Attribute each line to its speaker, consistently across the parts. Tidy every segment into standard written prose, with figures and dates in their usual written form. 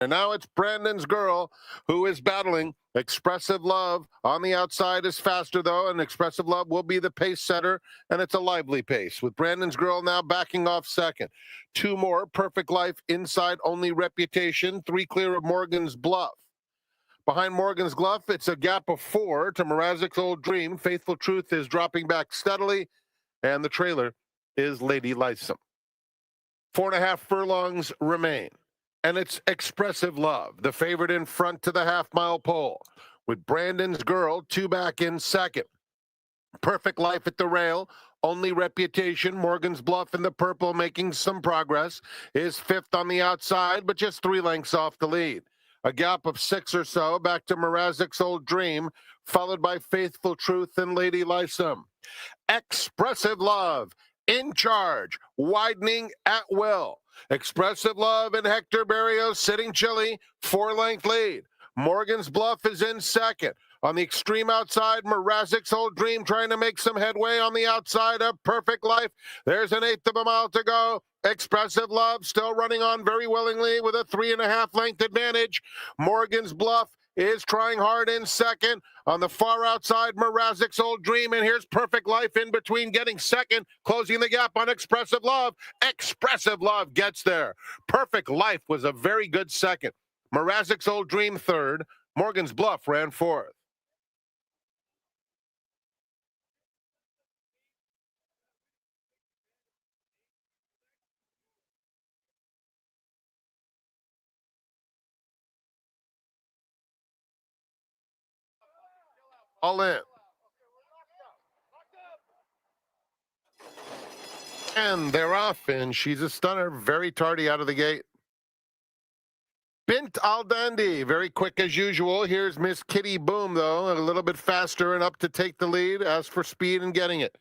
Speaker 1: And now it's Brandon's girl who is battling. Expressive Love on the outside is faster, though, and Expressive Love will be the pace setter, and it's a lively pace, with Brandon's girl now backing off second. Two more, Perfect Life, Inside Only Reputation, three clear of Morgan's Bluff. Behind Morgan's Bluff, it's a gap of 4 to Mrazek's Old Dream. Faithful Truth is dropping back steadily, and the trailer is Lady Lysome. 4.5 furlongs remain. And it's Expressive Love, the favorite in front to the half-mile pole, with Brandon's girl 2 back in second. Perfect Life at the rail, Only Reputation, Morgan's Bluff in the purple making some progress, is 5th on the outside, but just 3 lengths off the lead. A gap of 6 or so back to Mrazek's Old Dream, followed by Faithful Truth and Lady Lysome. Expressive Love in charge, widening at will. Expressive Love and Hector Barrios sitting chilly, 4-length lead. Morgan's Bluff is in second. On the extreme outside, Mrazek's Old Dream trying to make some headway on the outside of Perfect Life. There's an 1/8 of a mile to go. Expressive Love still running on very willingly with a 3.5 length advantage. Morgan's Bluff is trying hard in second. On the far outside, Mrazek's Old Dream, and here's Perfect Life in between getting second, closing the gap on Expressive Love. Expressive Love gets there. Perfect Life was a very good second. Mrazek's Old Dream third. Morgan's Bluff ran fourth. All in. And they're off, and she's a stunner. Very tardy out of the gate. Bint Al Dandy, very quick as usual. Here's Miss Kitty Boom, though, a little bit faster and up to take the lead. As for speed and getting it.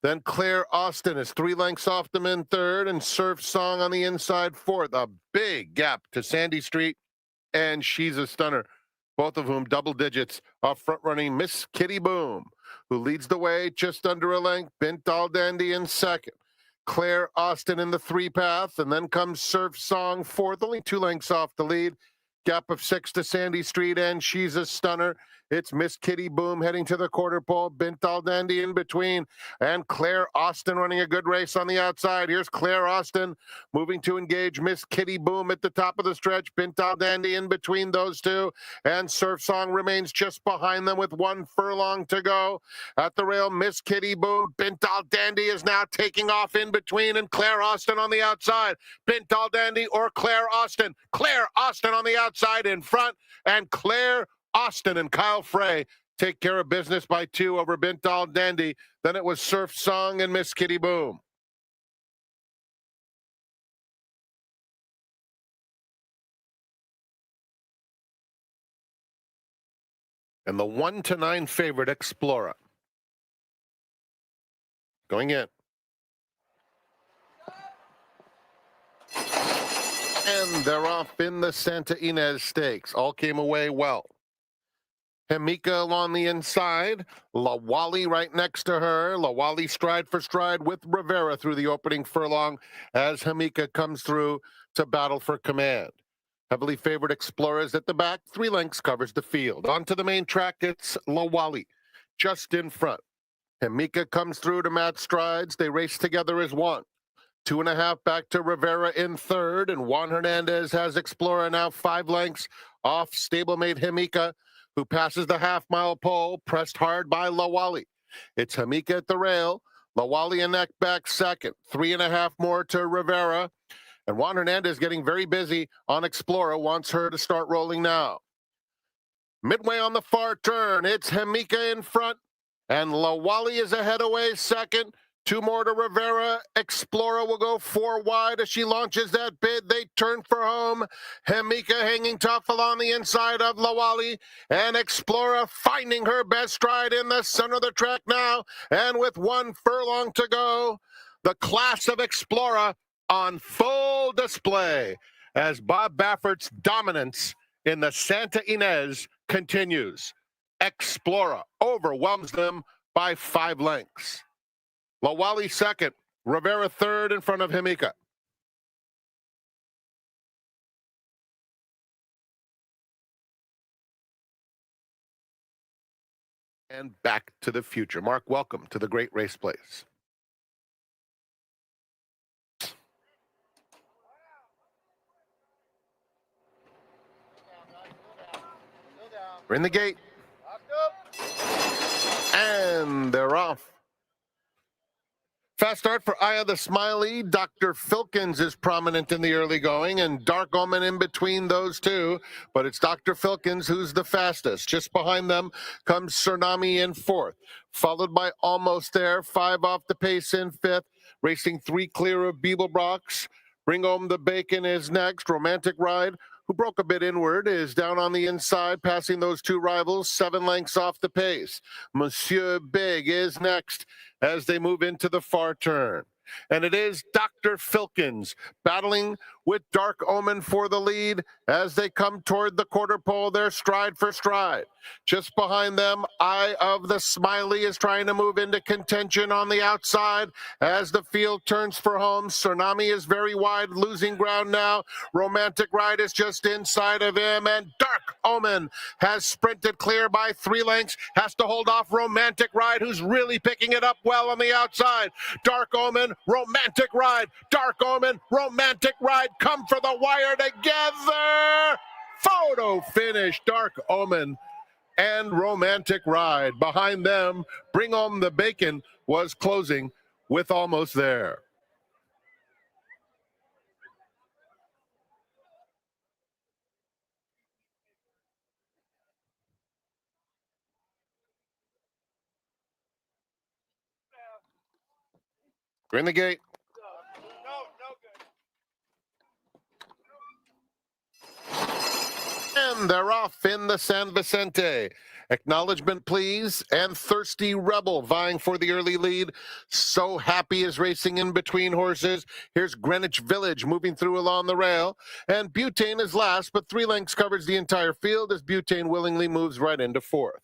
Speaker 1: Then Claire Austin is 3 lengths off them in third, and Surf Song on the inside fourth. A big gap to Sandy Street, and she's a stunner. Both of whom double digits off front-running Miss Kitty Boom, who leads the way just under a length. Bint Al Dandy in second. Claire Austin in the 3 path, and then comes Surf Song fourth, only 2 lengths off the lead. Gap of 6 to Sandy Street, and she's a stunner. It's Miss Kitty Boom heading to the quarter pole. Bint Al Dandy in between, and Claire Austin running a good race on the outside. Here's Claire Austin moving to engage Miss Kitty Boom at the top of the stretch. Bint Al Dandy in between those two, and Surf Song remains just behind them with 1 furlong to go. At the rail, Miss Kitty Boom. Bint Al Dandy is now taking off in between, and Claire Austin on the outside. Bint Al Dandy or Claire Austin. Claire Austin on the outside in front, and Claire Austin and Kyle Frey take care of business by 2 over Bint Al Dandy. Then it was Surf Song and Miss Kitty Boom. And the 1-9 favorite, Explora. Going in. And they're off in the Santa Ynez Stakes. All came away well. Hemika along the inside. La Wally right next to her. La Wally stride for stride with Rivera through the opening furlong as Hemika comes through to battle for command. Heavily favored Explorers at the back. 3 lengths covers the field. Onto the main track, it's La Wally just in front. Hemika comes through to match strides. They race together as one. 2.5 back to Rivera in third, and Juan Hernandez has Explorer now 5 lengths off stablemate Hemika, who passes the half-mile pole, pressed hard by La Wally. It's Hemika at the rail. La Wally and neck back second. 3.5 more to Rivera. And Juan Hernandez getting very busy on Explorer, wants her to start rolling now. Midway on the far turn, it's Hemika in front, and La Wally is ahead away second. 2 more to Rivera. Explorer will go 4 wide as she launches that bid. They turn for home. Hemika hanging tough along the inside of La Wally, and Explorer finding her best stride in the center of the track now. And with 1 furlong to go, the class of Explorer on full display as Bob Baffert's dominance in the Santa Ynez continues. Explorer overwhelms them by 5 lengths. La Wally second, Rivera third in front of Hemika. And back to the future. Mark, welcome to the Great Race Place. We're in the gate. And they're off. Fast start for Aya the Smiley. Dr. Filkins is prominent in the early going, and Dark Omen in between those two. But it's Dr. Filkins who's the fastest. Just behind them comes Tsunami in fourth, followed by Almost There, 5 off the pace in fifth, racing 3 clear of Beeblebrox. Bring Home the Bacon is next. Romantic Ride, who broke a bit inward, is down on the inside, passing those two rivals 7 lengths off the pace. Monsieur Big is next as they move into the far turn. And it is Dr. Filkins battling with Dark Omen for the lead as they come toward the quarter pole. They're stride for stride. Just behind them, Eye of the Smiley is trying to move into contention on the outside as the field turns for home. Tsunami is very wide, losing ground now. Romantic Ride is just inside of him, and Dark Omen has sprinted clear by 3 lengths, has to hold off Romantic Ride, who's really picking it up well on the outside. Dark Omen, Romantic Ride, Dark Omen, Romantic Ride, come for the wire together. Photo finish, Dark Omen and Romantic Ride. Behind them, Bring Home the Bacon was closing with Almost There. We're in the gate. And they're off in the San Vicente. Acknowledgement, please. And Thirsty Rebel vying for the early lead. So Happy is racing in between horses. Here's Greenwich Village moving through along the rail. And Butane is last, but 3 lengths covers the entire field as Butane willingly moves right into fourth.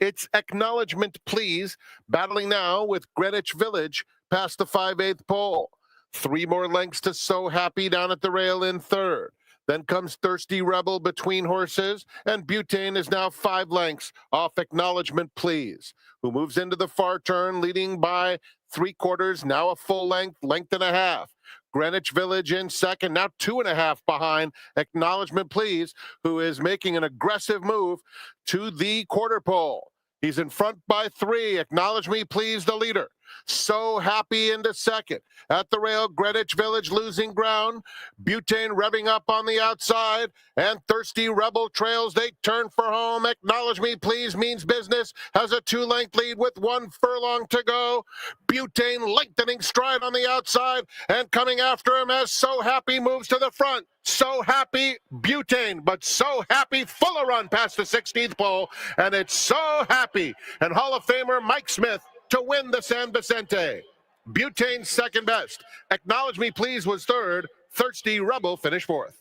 Speaker 1: It's Acknowledgement, please. Battling now with Greenwich Village past the 5/8 pole. 3 more lengths to So Happy down at the rail in third. Then comes Thirsty Rebel between horses, and Butane is now 5 lengths off Acknowledgement, please, who moves into the far turn, leading by 3/4, now a full length, length and a half. Greenwich Village in second, now 2.5 behind Acknowledgement, please, who is making an aggressive move to the quarter pole. He's in front by 3. Acknowledge Me, please, the leader. So Happy into second. At the rail, Greenwich Village losing ground. Butane revving up on the outside. And Thirsty Rebel trails. They turn for home. Acknowledge Me, please, means business. Has a 2-length lead with 1 furlong to go. Butane lengthening stride on the outside. And coming after him as So Happy moves to the front. So Happy, Butane, but So Happy full of run past the 16th pole. And it's So Happy. And Hall of Famer Mike Smith to win the San Vicente. Butane second best. Acknowledge Me, please, was third. Thirsty Rebel finished fourth.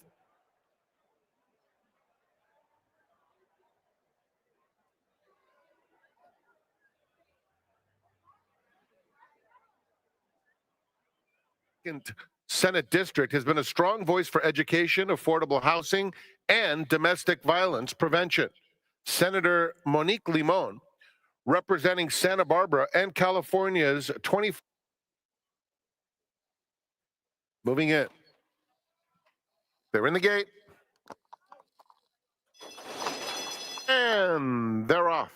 Speaker 1: Senate District has been a strong voice for education, affordable housing, and domestic violence prevention. Senator Monique Limon, representing Santa Barbara and California's 20. Moving in. They're in the gate. And they're off.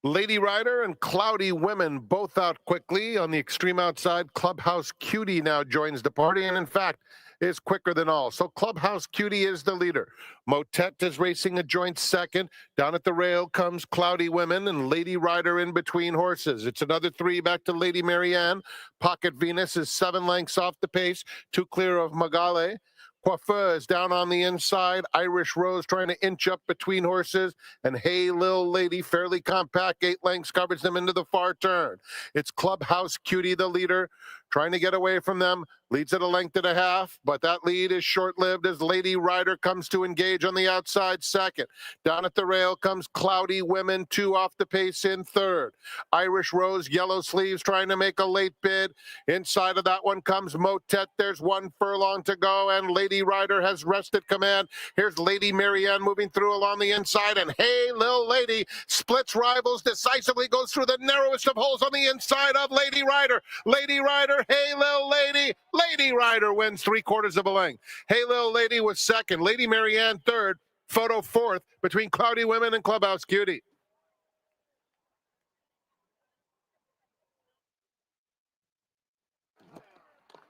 Speaker 1: Lady Rider and Cloudy Women both out quickly. On the extreme outside, Clubhouse Cutie now joins the party, and in fact, is quicker than all. So Clubhouse Cutie is the leader. Motet is racing a joint second. Down at the rail comes Cloudy Women and Lady Rider in between horses. It's another 3 back to Lady Marianne. Pocket Venus is 7 lengths off the pace, 2 clear of Magale. Coiffeur is down on the inside. Irish Rose trying to inch up between horses. And Hey Lil Lady, fairly compact, 8 lengths, covers them into the far turn. It's Clubhouse Cutie, the leader. trying to get away from them. Leads at a length and a half, but that lead is short-lived as Lady Rider comes to engage on the outside second. Down at the rail comes Cloudy Women, 2 off the pace in third. Irish Rose, Yellow Sleeves trying to make a late bid. Inside of that one comes Motet. There's 1 furlong to go, and Lady Rider has wrested command. Here's Lady Marianne moving through along the inside, and Hey Lil Lady splits rivals decisively, goes through the narrowest of holes on the inside of Lady Rider. Lady Rider, Hey Lil Lady. Lady Rider wins 3/4 of a length. Hey Lil Lady was second. Lady Marianne third. Photo fourth between Cloudy Women and Clubhouse Cutie.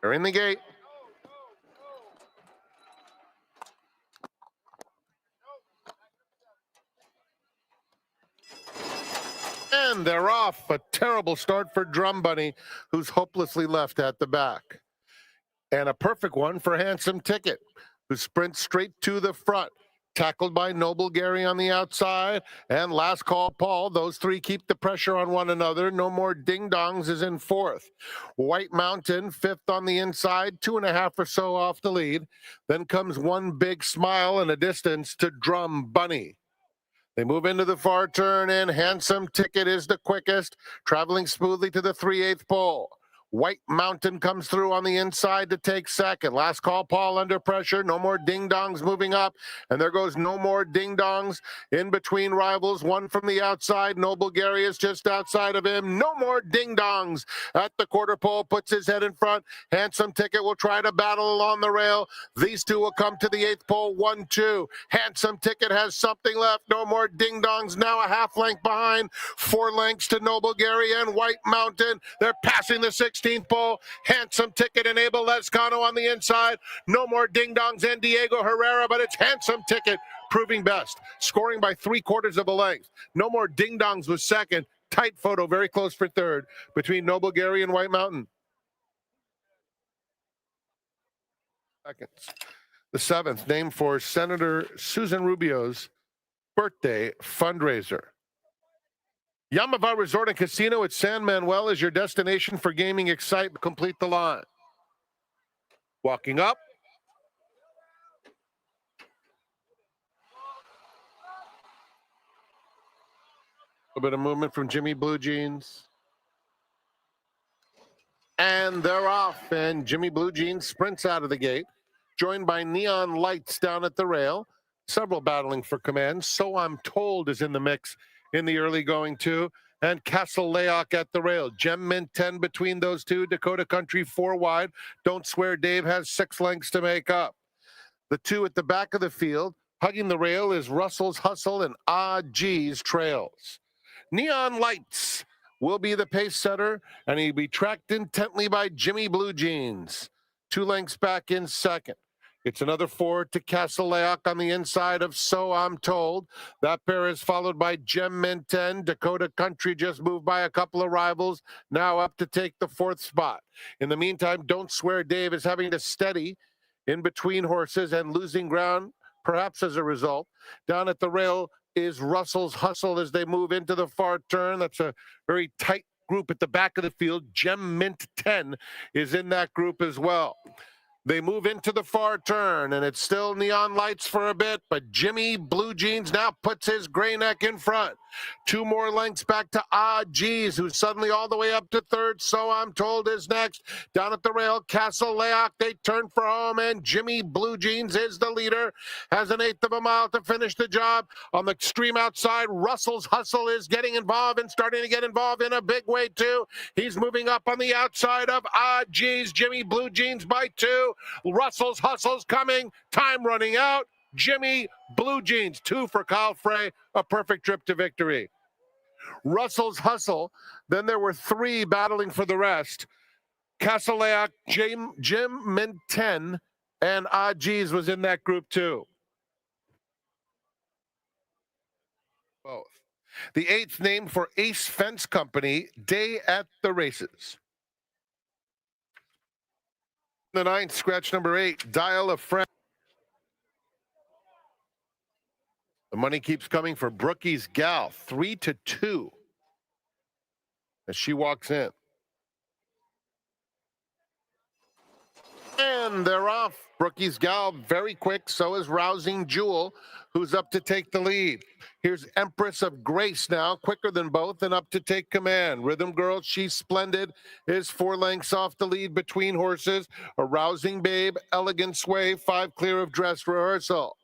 Speaker 1: They're in the gate. And they're off. A terrible start for Drum Bunny, who's hopelessly left at the back. And a perfect one for Handsome Ticket, who sprints straight to the front. Tackled by Noble Gary on the outside. And Last Call Paul. Those three keep the pressure on one another. No More Ding Dongs is in fourth. White Mountain, fifth on the inside, 2.5 or so off the lead. Then comes One Big Smile and a distance to Drum Bunny. They move into the far turn, and Handsome Ticket is the quickest, traveling smoothly to the 3/8 pole. White Mountain comes through on the inside to take second. Last Call Paul under pressure. No More Ding Dongs moving up. And there goes No More Ding Dongs in between rivals. One from the outside. Noble Gary is just outside of him. No More Ding Dongs at the quarter pole. Puts his head in front. Handsome Ticket will try to battle along the rail. These two will come to the 8th pole. 1-2. Handsome Ticket has something left. No More Ding Dongs now a half length behind. 4 lengths to Noble Gary and White Mountain. They're passing the 16th pole. Handsome Ticket and Abel Lescano on the inside. No More Ding Dongs and Diego Herrera, but it's Handsome Ticket proving best, scoring by 3/4 of a length. No More Ding Dongs was second. Tight photo, very close for third between Noble Gary and White Mountain. Seconds. The 7th, named for Senator Susan Rubio's birthday fundraiser. Yamava Resort and Casino at San Manuel is your destination for gaming excitement. Complete the line. Walking up. A bit of movement from Jimmy Blue Jeans. And they're off, and Jimmy Blue Jeans sprints out of the gate, joined by Neon Lights down at the rail. Several battling for command. So I'm Told is in the mix in the early going too. And Castle Layock at the rail. Gem Mint 10 between those two. Dakota Country 4 wide. Don't Swear Dave has 6 lengths to make up. The two at the back of the field, hugging the rail, is Russell's Hustle and G's Trails. Neon Lights will be the pace setter, and he'll be tracked intently by Jimmy Blue Jeans. 2 lengths back in second. It's another 4 to Castle Layock on the inside of So I'm Told. That pair is followed by Gem Mint 10. Dakota Country just moved by a couple of rivals, now up to take the 4th spot. In the meantime, Don't Swear Dave is having to steady in between horses and losing ground, perhaps as a result. Down at the rail is Russell's Hustle as they move into the far turn. That's a very tight group at the back of the field. Gem Mint 10 is in that group as well. They move into the far turn, and it's still Neon Lights for a bit, but Jimmy Blue Jeans now puts his gray neck in front. 2 more lengths back to G's, who's suddenly all the way up to third. So I'm Told is next. Down at the rail, Castle Layock, they turn for home, and Jimmy Blue Jeans is the leader. Has an 1/8 of a mile to finish the job. On the extreme outside, Russell's Hustle is getting involved and starting to get involved in a big way, too. He's moving up on the outside of G's. Jimmy Blue Jeans by 2. Russell's Hustle's coming. Time running out. Jimmy Blue Jeans, 2 for Kyle Frey, a perfect trip to victory. Russell's Hustle, then there were 3 battling for the rest. Castle Layock, Jim Mint 10, and G's was in that group too. Both. The 8th, named for Ace Fence Company, Day at the Races. The 9th, scratch number 8, Dial a Friend. The money keeps coming for Brookie's Gal, 3-2 as she walks in. And they're off. Brookie's gal, very quick. So is Rousing Jewel, who's up to take the lead. Here's Empress of Grace now, quicker than both and up to take command. Rhythm Girl, She's Splendid, is 4 lengths off the lead between horses. A Rousing Babe, Elegant Sway, 5 clear of Dress Rehearsal.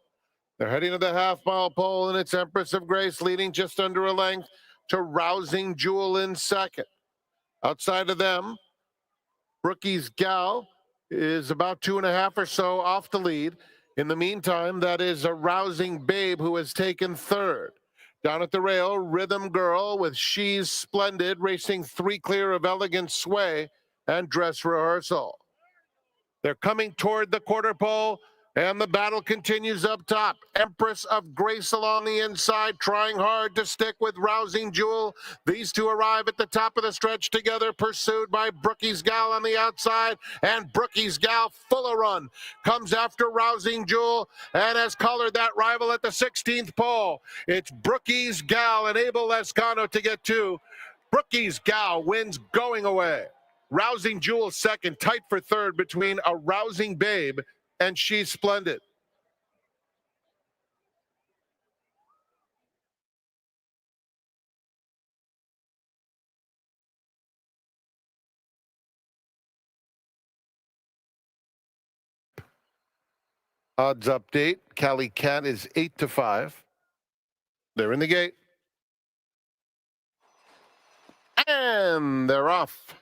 Speaker 1: They're heading to the half-mile pole, and it's Empress of Grace leading just under a length to Rousing Jewel in second. Outside of them, Brookie's gal is about 2.5 or so off the lead. In the meantime, that is a Rousing Babe who has taken third. Down at the rail, Rhythm Girl with She's Splendid racing 3 clear of Elegant Sway and Dress Rehearsal. They're coming toward the quarter pole, and the battle continues up top. Empress of Grace along the inside, trying hard to stick with Rousing Jewel. These two arrive at the top of the stretch together, pursued by Brookie's gal on the outside, and Brookie's gal, full of run, comes after Rousing Jewel and has collared that rival at the 16th pole. It's Brookie's gal and Abel Lescano to get two. Brookie's gal wins going away. Rousing Jewel second, tight for third between a Rousing Babe and She's Splendid. Odds update, Cali Cat is 8-5. They're in the gate. And they're off.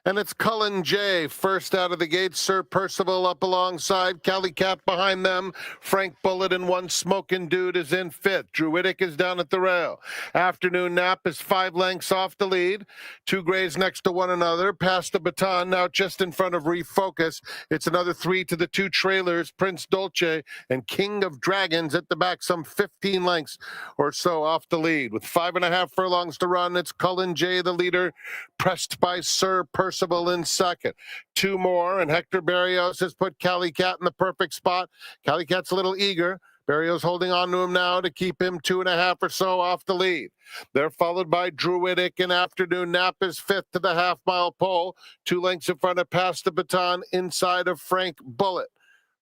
Speaker 1: And it's Cullen J. first out of the gate. Sir Percival up alongside. Cali Cat behind them. Frank Bullet and One Smoking Dude is in fifth. Druidic is down at the rail. Afternoon Nap is 5 lengths off the lead. 2 grays next to one another. Past the baton, now just in front of Refocus. It's another 3 to the 2 trailers. Prince Dolce and King of Dragons at the back, some 15 lengths or so off the lead. With 5.5 furlongs to run, it's Cullen J, the leader, pressed by Sir Percival in second. 2 more, and Hector Barrios has put Cali Cat in the perfect spot. Cali Cat's a little eager. Barrios holding on to him now to keep him 2.5 or so off the lead. They're followed by Druidic, and Afternoon Nap is fifth to the half-mile pole. 2 lengths in front of Past the Baton inside of Frank Bullet.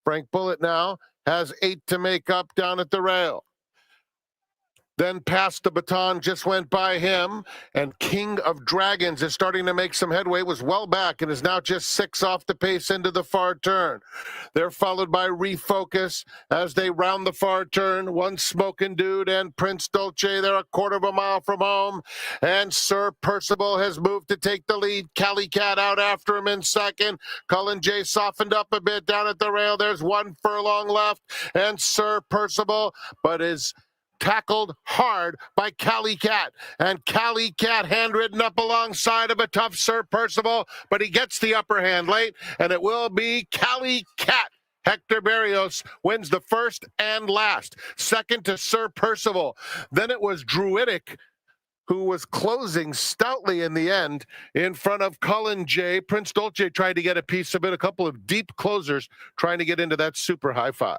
Speaker 1: Frank Bullet now has 8 to make up down at the rail. Then Past the Baton just went by him, and King of Dragons is starting to make some headway, was well back, and is now just 6 off the pace into the far turn. They're followed by Refocus as they round the far turn. One Smoking Dude and Prince Dolce, they're a 1/4 mile from home, and Sir Percival has moved to take the lead. Cali Cat out after him in second. Cullen J softened up a bit down at the rail. There's 1 furlong left, and Sir Percival, but is tackled hard by Cali Cat, and Cali Cat handridden up alongside of a tough Sir Percival, but he gets the upper hand late, and it will be Cali Cat. Hector Barrios wins the first and last. Second to Sir Percival. Then it was Druidic, who was closing stoutly in the end in front of Cullen J. Prince Dolce tried to get a piece of it. A couple of deep closers trying to get into that super high 5.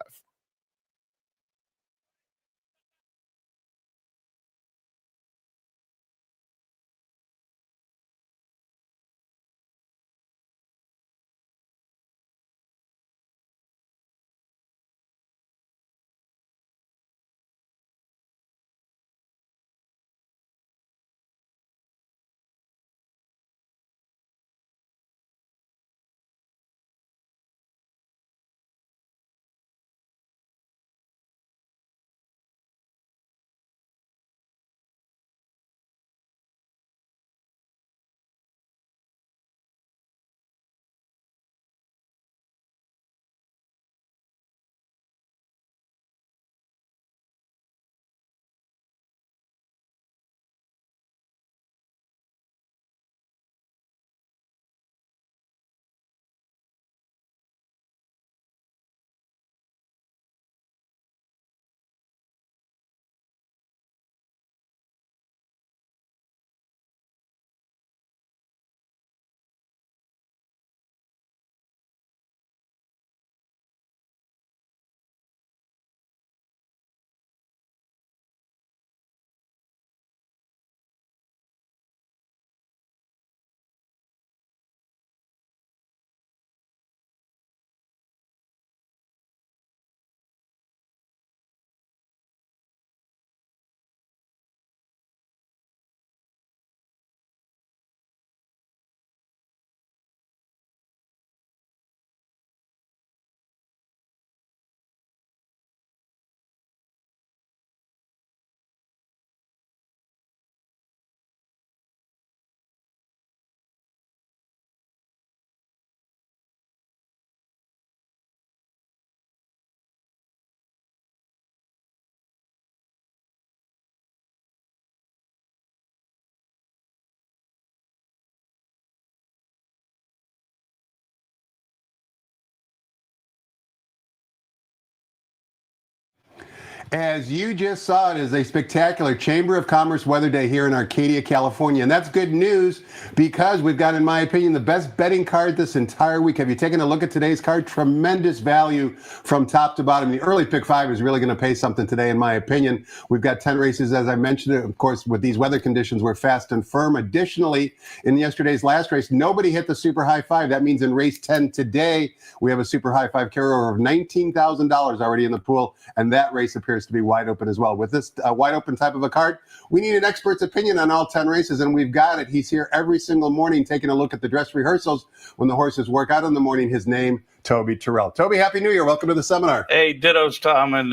Speaker 2: As you just saw, it is a spectacular Chamber of Commerce weather day here in Arcadia, California. And that's good news because we've got, in my opinion, the best betting card this entire week. Have you taken a look at today's card? Tremendous value from top to bottom. The early pick 5 is really going to pay something today, in my opinion. We've got 10 races, as I mentioned. Of course, with these weather conditions, we're fast and firm. Additionally, in yesterday's last race, nobody hit the super high 5. That means in race 10 today, we have a super high 5 carryover of $19,000 already in the pool. And that race appears to be wide open as well. With this wide open type of a card, we need an expert's opinion on all 10 races, and we've got it. He's here every single morning taking a look at the dress rehearsals when the horses work out in the morning. His name, Toby Turrell. Toby, Happy New Year. Welcome to the seminar.
Speaker 3: Hey, dittos, Tom. And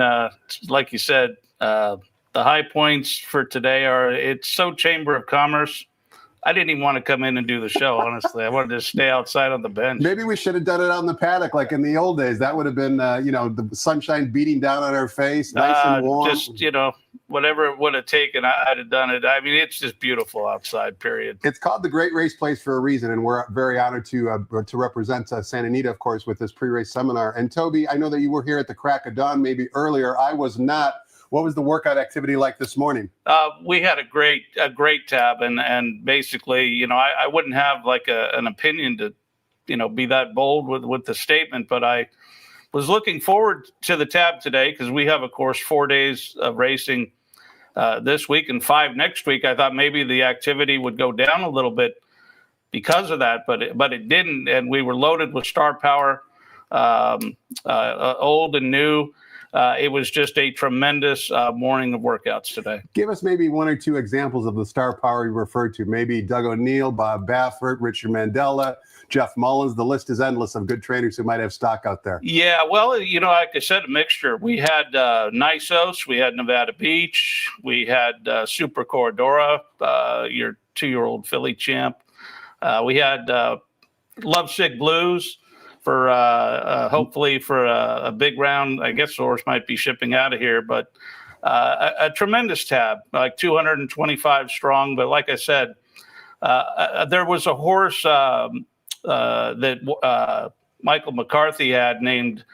Speaker 3: like you said, the high points for today are, it's so Chamber of Commerce. I didn't even want to come in and do the show, honestly. I wanted to stay outside on the bench.
Speaker 2: Maybe we should have done it out in the paddock like in the old days. That would have been, the sunshine beating down on our face, nice and warm.
Speaker 3: Just, whatever it would have taken, I'd have done it. I mean, it's just beautiful outside, period.
Speaker 2: It's called the Great Race Place for a reason, and we're very honored to represent Santa Anita, of course, with this pre-race seminar. And Toby, I know that you were here at the crack of dawn, maybe earlier. I was not. What was the workout activity like this morning?
Speaker 3: We had a great tab, and basically, I wouldn't have like an opinion to, be that bold with the statement, but I was looking forward to the tab today because we have, of course, 4 days of racing this week and 5 next week. I thought maybe the activity would go down a little bit because of that, but it didn't, and we were loaded with star power, old and new. It was just a tremendous morning of workouts today.
Speaker 2: Give us maybe 1 or 2 examples of the star power you referred to. Maybe Doug O'Neill, Bob Baffert, Richard Mandela, Jeff Mullins. The list is endless of good trainers who might have stock out there.
Speaker 3: Yeah, well, like I said, a mixture. We had Nysos, we had Nevada Beach, we had Super Corridora, your 2-year-old filly champ. We had Lovesick Blues. For hopefully for a big round. I guess the horse might be shipping out of here, but a tremendous tab, like 225 strong. But like I said, there was a horse that Michael McCarthy had named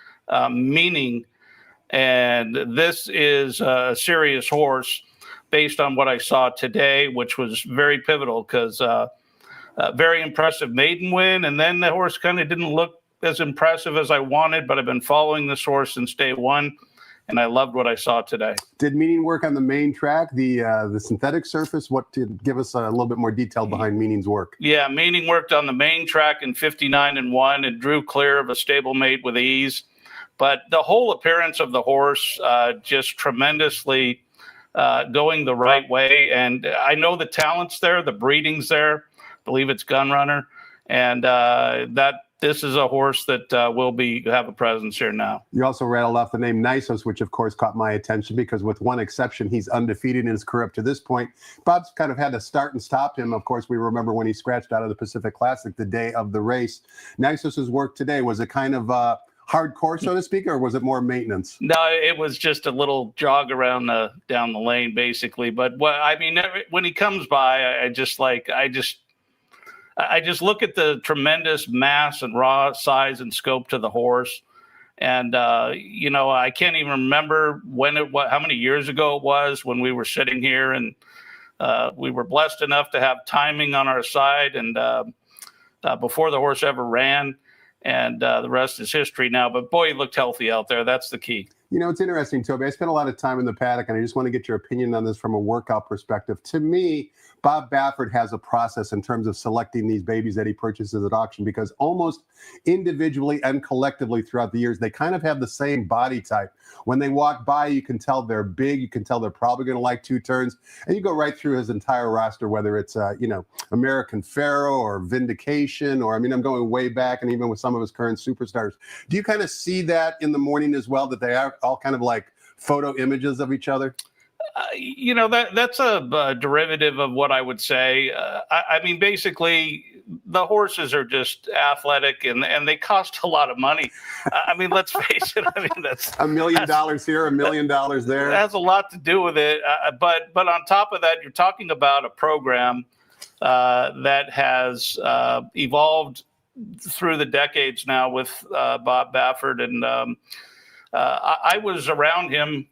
Speaker 3: Meaning, and this is a serious horse based on what I saw today, which was very pivotal because very impressive maiden win, and then the horse kind of didn't look as impressive as I wanted, but I've been following this horse since day one, and I loved what I saw today.
Speaker 2: Did Meaning work on the main track, the synthetic surface? What did give us a little bit more detail behind Meaning's work?
Speaker 3: Yeah, Meaning worked on the main track in 59-1 and drew clear of a stablemate with ease. But the whole appearance of the horse just tremendously going the right way. And I know the talent's there, the breeding's there. I believe it's Gun Runner, and this is a horse that will have a presence here now. You
Speaker 2: also rattled off the name Nysos, which of course caught my attention because with one exception, he's undefeated in his career up to this point. Bob's kind of had to start and stop him. Of course, we remember when he scratched out of the Pacific Classic the day of the race. Nysos's work today, was it kind of hardcore, so to speak, or was it more maintenance?
Speaker 3: No, it was just a little jog around down the lane, basically. But when he comes by, I just look at the tremendous mass and raw size and scope to the horse. And, I can't even remember how many years ago it was when we were sitting here, and we were blessed enough to have timing on our side and before the horse ever ran. And the rest is history now. But boy, he looked healthy out there. That's the key.
Speaker 2: It's interesting, Toby. I spent a lot of time in the paddock, and I just want to get your opinion on this from a workout perspective. To me, Bob Baffert has a process in terms of selecting these babies that he purchases at auction, because almost individually and collectively throughout the years, they kind of have the same body type. When they walk by, you can tell they're big. You can tell they're probably going to like 2 turns. And you go right through his entire roster, whether it's, American Pharaoh or Vindication, or, I'm going way back, and even with some of his current superstars. Do you kind of see that in the morning as well, that they are all kind of like photo images of each other?
Speaker 3: That's a derivative of what I would say. Basically, the horses are just athletic and they cost a lot of money. Let's face it. That's
Speaker 2: $1 million here, $1 million there.
Speaker 3: It has a lot to do with it. But on top of that, you're talking about a program that has evolved through the decades now with Bob Baffert. And I was around him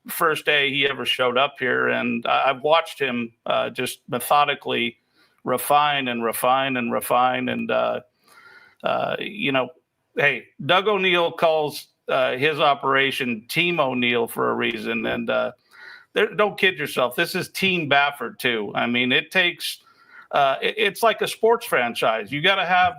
Speaker 3: first day he ever showed up here, and I've watched him just methodically refine and refine and refine. And, hey, Doug O'Neill calls his operation Team O'Neill for a reason. And don't kid yourself. This is Team Baffert, too. I mean, it takes it's like a sports franchise. You got to have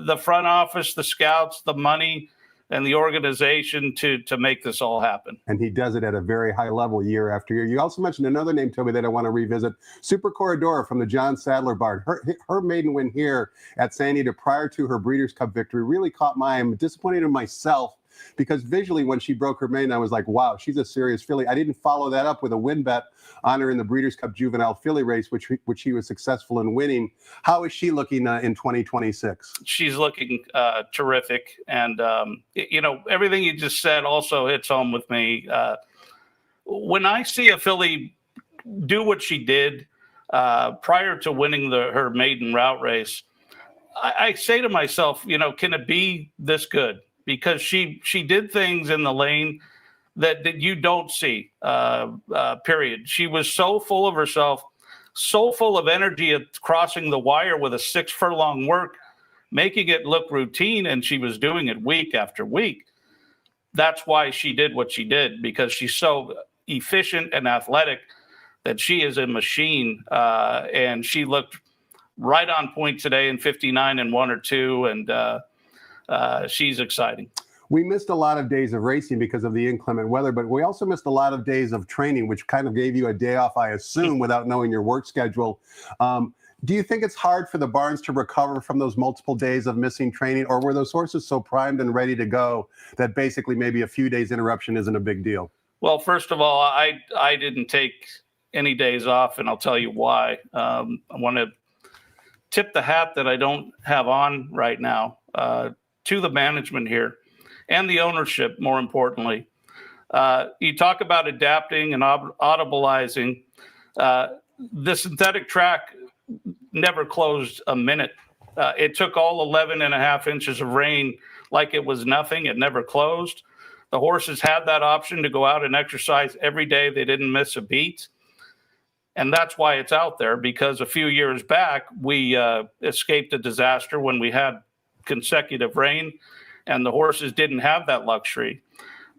Speaker 3: the front office, the scouts, the money, and the organization to make this all happen.
Speaker 2: And he does it at a very high level year after year. You also mentioned another name, Toby, that I want to revisit. Super Corridora from the John Sadler barn. Her maiden win here at Santa Anita prior to her Breeders' Cup victory really caught my eye. I'm disappointed in myself because visually when she broke her maiden, I was like, wow, she's a serious filly. I didn't follow that up with a win bet on her in the Breeders' Cup Juvenile Filly race, which she was successful in winning. How is she looking in 2026?
Speaker 3: She's looking terrific. And, everything you just said also hits home with me. When I see a filly do what she did prior to winning her maiden route race, I say to myself, can it be this good? Because she did things in the lane that you don't see, period. She was so full of herself, so full of energy at crossing the wire with a 6 furlong work, making it look routine, and she was doing it week after week. That's why she did what she did, because she's so efficient and athletic that she is a machine, and she looked right on point today in 59 and 1 or 2, and she's exciting.
Speaker 2: We missed a lot of days of racing because of the inclement weather, but we also missed a lot of days of training, which kind of gave you a day off, I assume, without knowing your work schedule. Do you think it's hard for the barns to recover from those multiple days of missing training, or were those horses so primed and ready to go that basically maybe a few days interruption isn't a big deal?
Speaker 3: Well, first of all, I didn't take any days off, and I'll tell you why. I want to tip the hat that I don't have on right now to the management here and the ownership, more importantly. You talk about adapting and audibilizing. The synthetic track never closed a minute. It took all 11 and a half inches of rain like it was nothing. It never closed. The horses had that option to go out and exercise every day. They didn't miss a beat. And that's why it's out there, because a few years back, we escaped a disaster when we had consecutive rain, and the horses didn't have that luxury.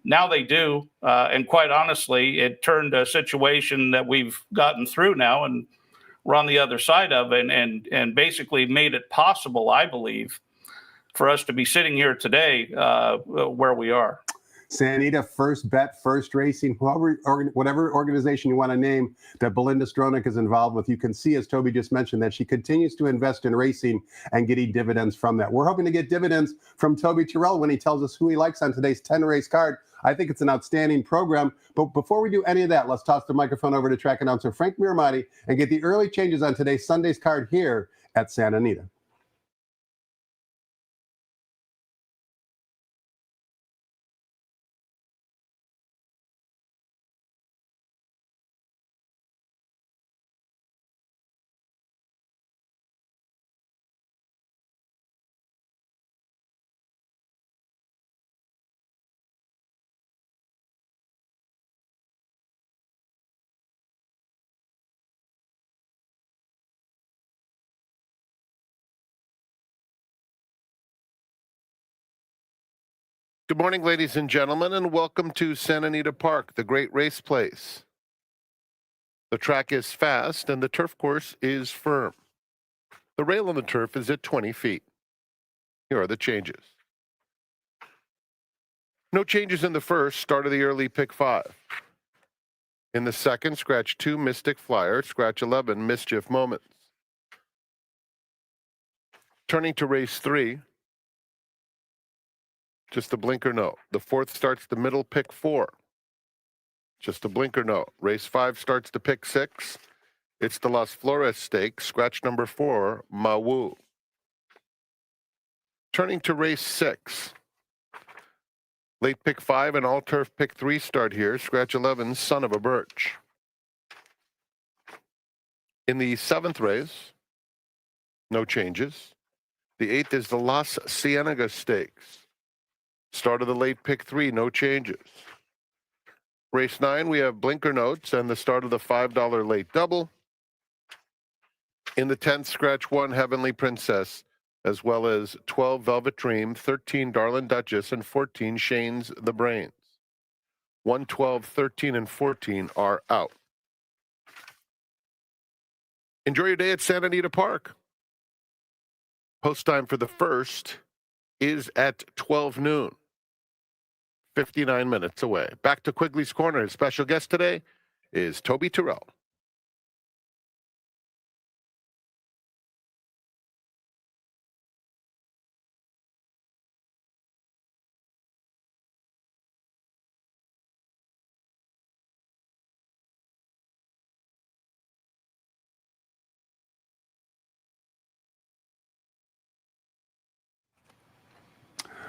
Speaker 3: Now they do. And quite honestly, it turned a situation that we've gotten through now, and we're on the other side of it, and basically made it possible, I believe, for us to be sitting here today where we are.
Speaker 2: Santa Anita, First Bet, First Racing, whatever organization you want to name that Belinda Stronach is involved with. You can see, as Toby just mentioned, that she continues to invest in racing and getting dividends from that. We're hoping to get dividends from Toby Turrell when he tells us who he likes on today's 10-race card. I think it's an outstanding program. But before we do any of that, let's toss the microphone over to track announcer Frank Miramati and get the early changes on today's Sunday's card here at Santa Anita.
Speaker 1: Good morning, ladies and gentlemen, and welcome to Santa Anita Park, the great race place. The track is fast and the turf course is firm. The rail on the turf is at 20 feet. Here are the changes. No changes in the first, start of the early pick 5. In the second, scratch 2, Mystic Flyer, scratch 11, Mischief Moments. Turning to race 3, just a blinker note. The fourth starts the middle, pick 4. Just a blinker note. Race 5 starts the pick 6. It's the Las Flores Stakes, scratch number 4, Mawu. Turning to race 6. Late pick 5 and all turf pick 3 start here. Scratch 11, Son of a Birch. In the 7th race, no changes. The 8th is the Las Ciénegas Stakes. Start of the late pick 3, no changes. Race 9, we have Blinker Notes and the start of the $5 late double. In the 10th, scratch 1, Heavenly Princess, as well as 12, Velvet Dream, 13, Darlin' Duchess, and 14, Shane's the Brains. 1, 12, 13, and 14 are out. Enjoy your day at Santa Anita Park. Post time for the first is at 12 noon. 59 minutes away. Back to Quigley's Corner. His special guest today is Toby Turrell.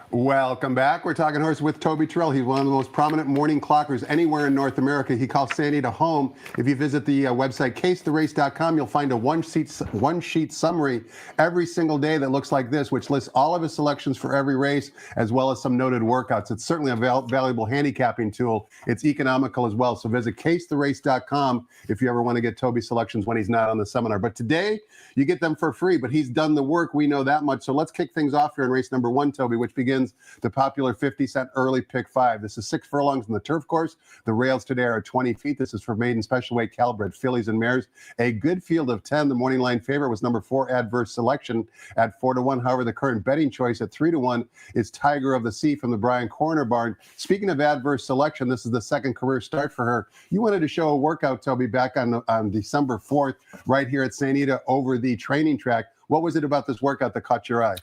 Speaker 2: Welcome back. We're talking horse with Toby Turrell. He's one of the most prominent morning clockers anywhere in North America. He calls Santa Anita home. If you visit the website cacetherace.com, you'll find a one-sheet summary every single day that looks like this, which lists all of his selections for every race, as well as some noted workouts. It's certainly a valuable handicapping tool. It's economical as well. So visit cacetherace.com if you ever want to get Toby's selections when he's not on the seminar. But today, you get them for free, but he's done the work. We know that much. So let's kick things off here in race number 1, Toby, which begins the popular 50-cent early pick 5. This is 6 furlongs in the turf course. The rails today are 20 feet. This is for maiden special weight caliber fillies and mares. A good field of 10. The morning line favorite was number 4, Adverse Selection at 4-1. However, the current betting choice at 3-1 is Tiger of the Sea from the Brian Corner barn. Speaking of Adverse Selection, this is the second career start for her. You wanted to show a workout, Toby, back on December 4th, right here at Santa Anita over the training track. What was it about this workout that caught your eye?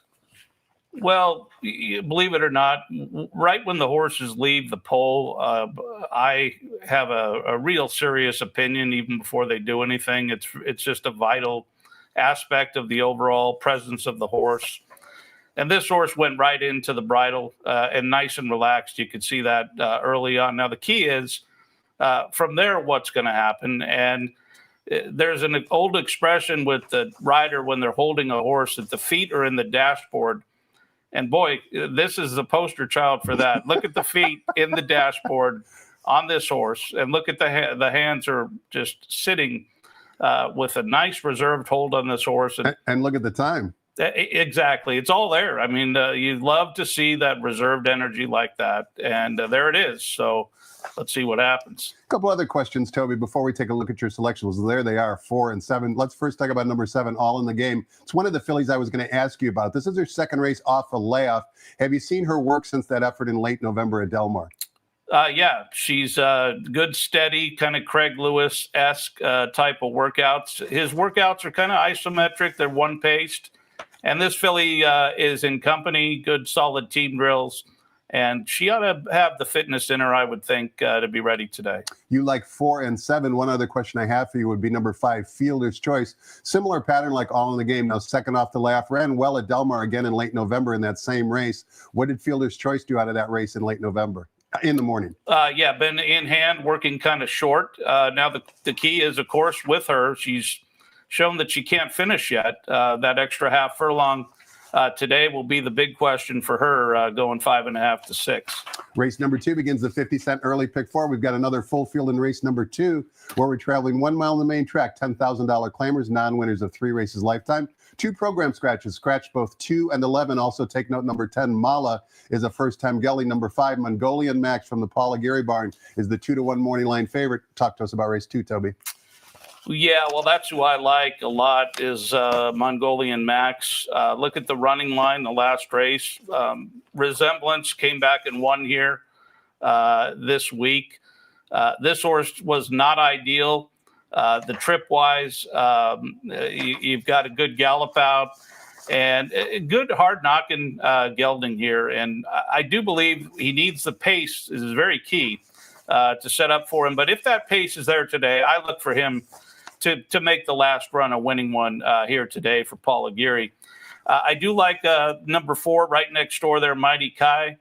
Speaker 3: Well, believe it or not, right when the horses leave the pole, I have a real serious opinion even before they do anything. It's just a vital aspect of the overall presence of the horse. And this horse went right into the bridle and nice and relaxed. You could see that early on. Now, the key is from there, what's going to happen. And there's an old expression with the rider when they're holding a horse that the feet are in the dashboard. And boy, this is the poster child for that. Look at the feet in the dashboard on this horse, and look at the hands are just sitting with a nice reserved hold on this horse.
Speaker 2: And look at the time.
Speaker 3: Exactly. It's all there. I mean, you'd love to see that reserved energy like that. And there it is. So let's see what happens.
Speaker 2: A couple other questions, Toby, before we take a look at your selections. There they are, 4 and 7. Let's first talk about number 7, All in the Game. It's one of the fillies I was going to ask you about. This is her second race off a layoff. Have you seen her work since that effort in late November at Del Mar?
Speaker 3: Yeah, she's good, steady, kind of Craig Lewis-esque type of workouts. His workouts are kind of isometric. They're one-paced. And this filly is in company, good, solid team drills. And she ought to have the fitness in her, I would think, to be ready today.
Speaker 2: You like 4 and 7. One other question I have for you would be number 5, Fielder's Choice. Similar pattern like All in the Game. Now, second off the layoff. Ran well at Del Mar again in late November in that same race. What did Fielder's Choice do out of that race in late November? In the morning.
Speaker 3: Yeah, been in hand, working kind of short. Now, the key is, of course, with her, she's shown that she can't finish yet. That extra half furlong today will be the big question for her, going 5.5 to 6.
Speaker 2: Race number 2 begins the 50-cent early pick 4. We've got another full field in race number 2, where we're traveling 1 mile on the main track, $10,000 claimers, non-winners of 3 races lifetime. 2 program scratches, scratch both 2 and 11. Also take note, number 10, Mala, is a first-time gelding. Number 5, Mongolian Max from the Paul Aguirre barn is the 2-1 morning line favorite. Talk to us about race 2, Toby.
Speaker 3: Yeah, well, that's who I like a lot is Mongolian Max. Look at the running line, the last race. Resemblance came back and won here this week. This horse was not ideal. The trip-wise, you've got a good gallop out and a good hard-knocking gelding here. And I do believe he needs the pace. This is very key to set up for him. But if that pace is there today, I look for him to make the last run a winning one here today for Paul Aguirre. I do like number 4 right next door there, Mighty Kai.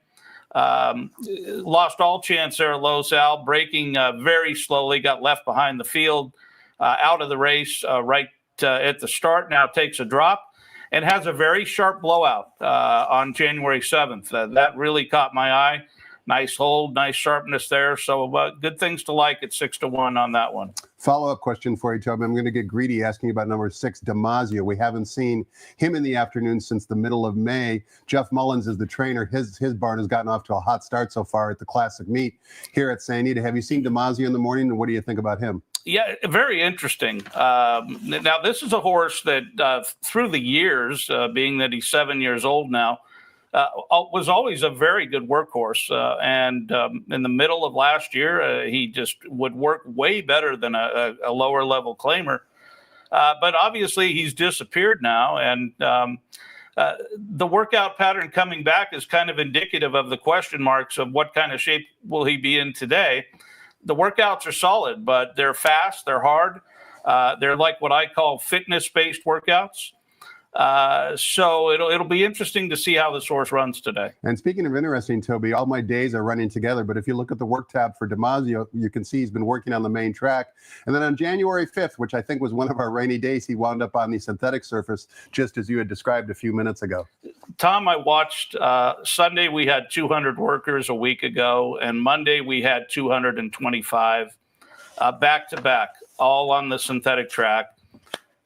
Speaker 3: Lost all chance there at Los Al, breaking very slowly, got left behind the field, out of the race right at the start. Now takes a drop and has a very sharp blowout on January 7th. That really caught my eye. Nice hold, nice sharpness there. So good things to like at 6-1 on that one.
Speaker 2: Follow-up question for you, Toby. I'm going to get greedy asking about number 6, Damasio. We haven't seen him in the afternoon since the middle of May. Jeff Mullins is the trainer. His barn has gotten off to a hot start so far at the Classic Meet here at Santa Anita. Have you seen Damasio in the morning, and what do you think about him?
Speaker 3: Yeah, very interesting. Now, this is a horse that through the years, being that he's 7 years old now, was always a very good workhorse. And in the middle of last year, he just would work way better than a lower level claimer. But obviously, he's disappeared now. And the workout pattern coming back is kind of indicative of the question marks of what kind of shape will he be in today. The workouts are solid, but they're fast, they're hard. They're like what I call fitness-based workouts. So it'll be interesting to see how this horse runs today.
Speaker 2: And speaking of interesting, Toby, all my days are running together. But if you look at the work tab for Damasio, you can see he's been working on the main track. And then on January 5th, which I think was one of our rainy days, he wound up on the synthetic surface, just as you had described a few minutes ago.
Speaker 3: Tom, I watched Sunday, we had 200 workers a week ago, and Monday we had 225 back to back, all on the synthetic track.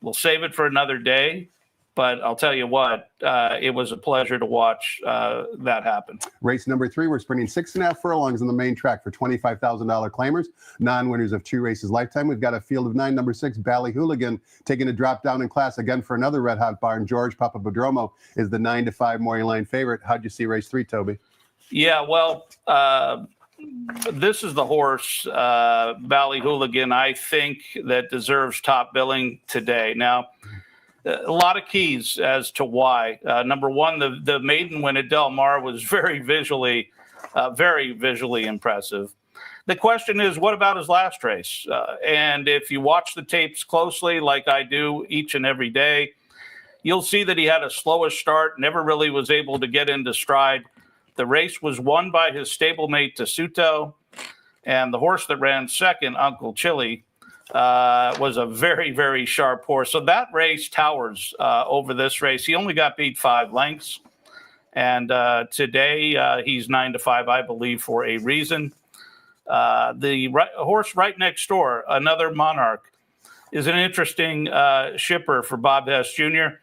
Speaker 3: We'll save it for another day. But I'll tell you what, it was a pleasure to watch that happen.
Speaker 2: Race number 3, we're sprinting 6.5 furlongs on the main track for $25,000 claimers, non-winners of 2 races lifetime. We've got a field of 9. Number 6, Bally Hooligan, taking a drop down in class again for another red hot barn. George Papadrodromou is the 9-5 morning line favorite. How'd you see race 3, Toby?
Speaker 3: Yeah, well, this is the horse, Bally Hooligan, I think that deserves top billing today. Now, a lot of keys as to why. Number one, the maiden win at Del Mar was very visually impressive. The question is, what about his last race? And if you watch the tapes closely, like I do each and every day, you'll see that he had a slowish start, never really was able to get into stride. The race was won by his stablemate Tessuto, and the horse that ran second, Uncle Chili, was a very, very sharp horse. So that race towers over this race. He only got beat 5 lengths. And today he's 9-5, I believe, for a reason. The horse right next door, another Monarch, is an interesting shipper for Bob Hess Jr.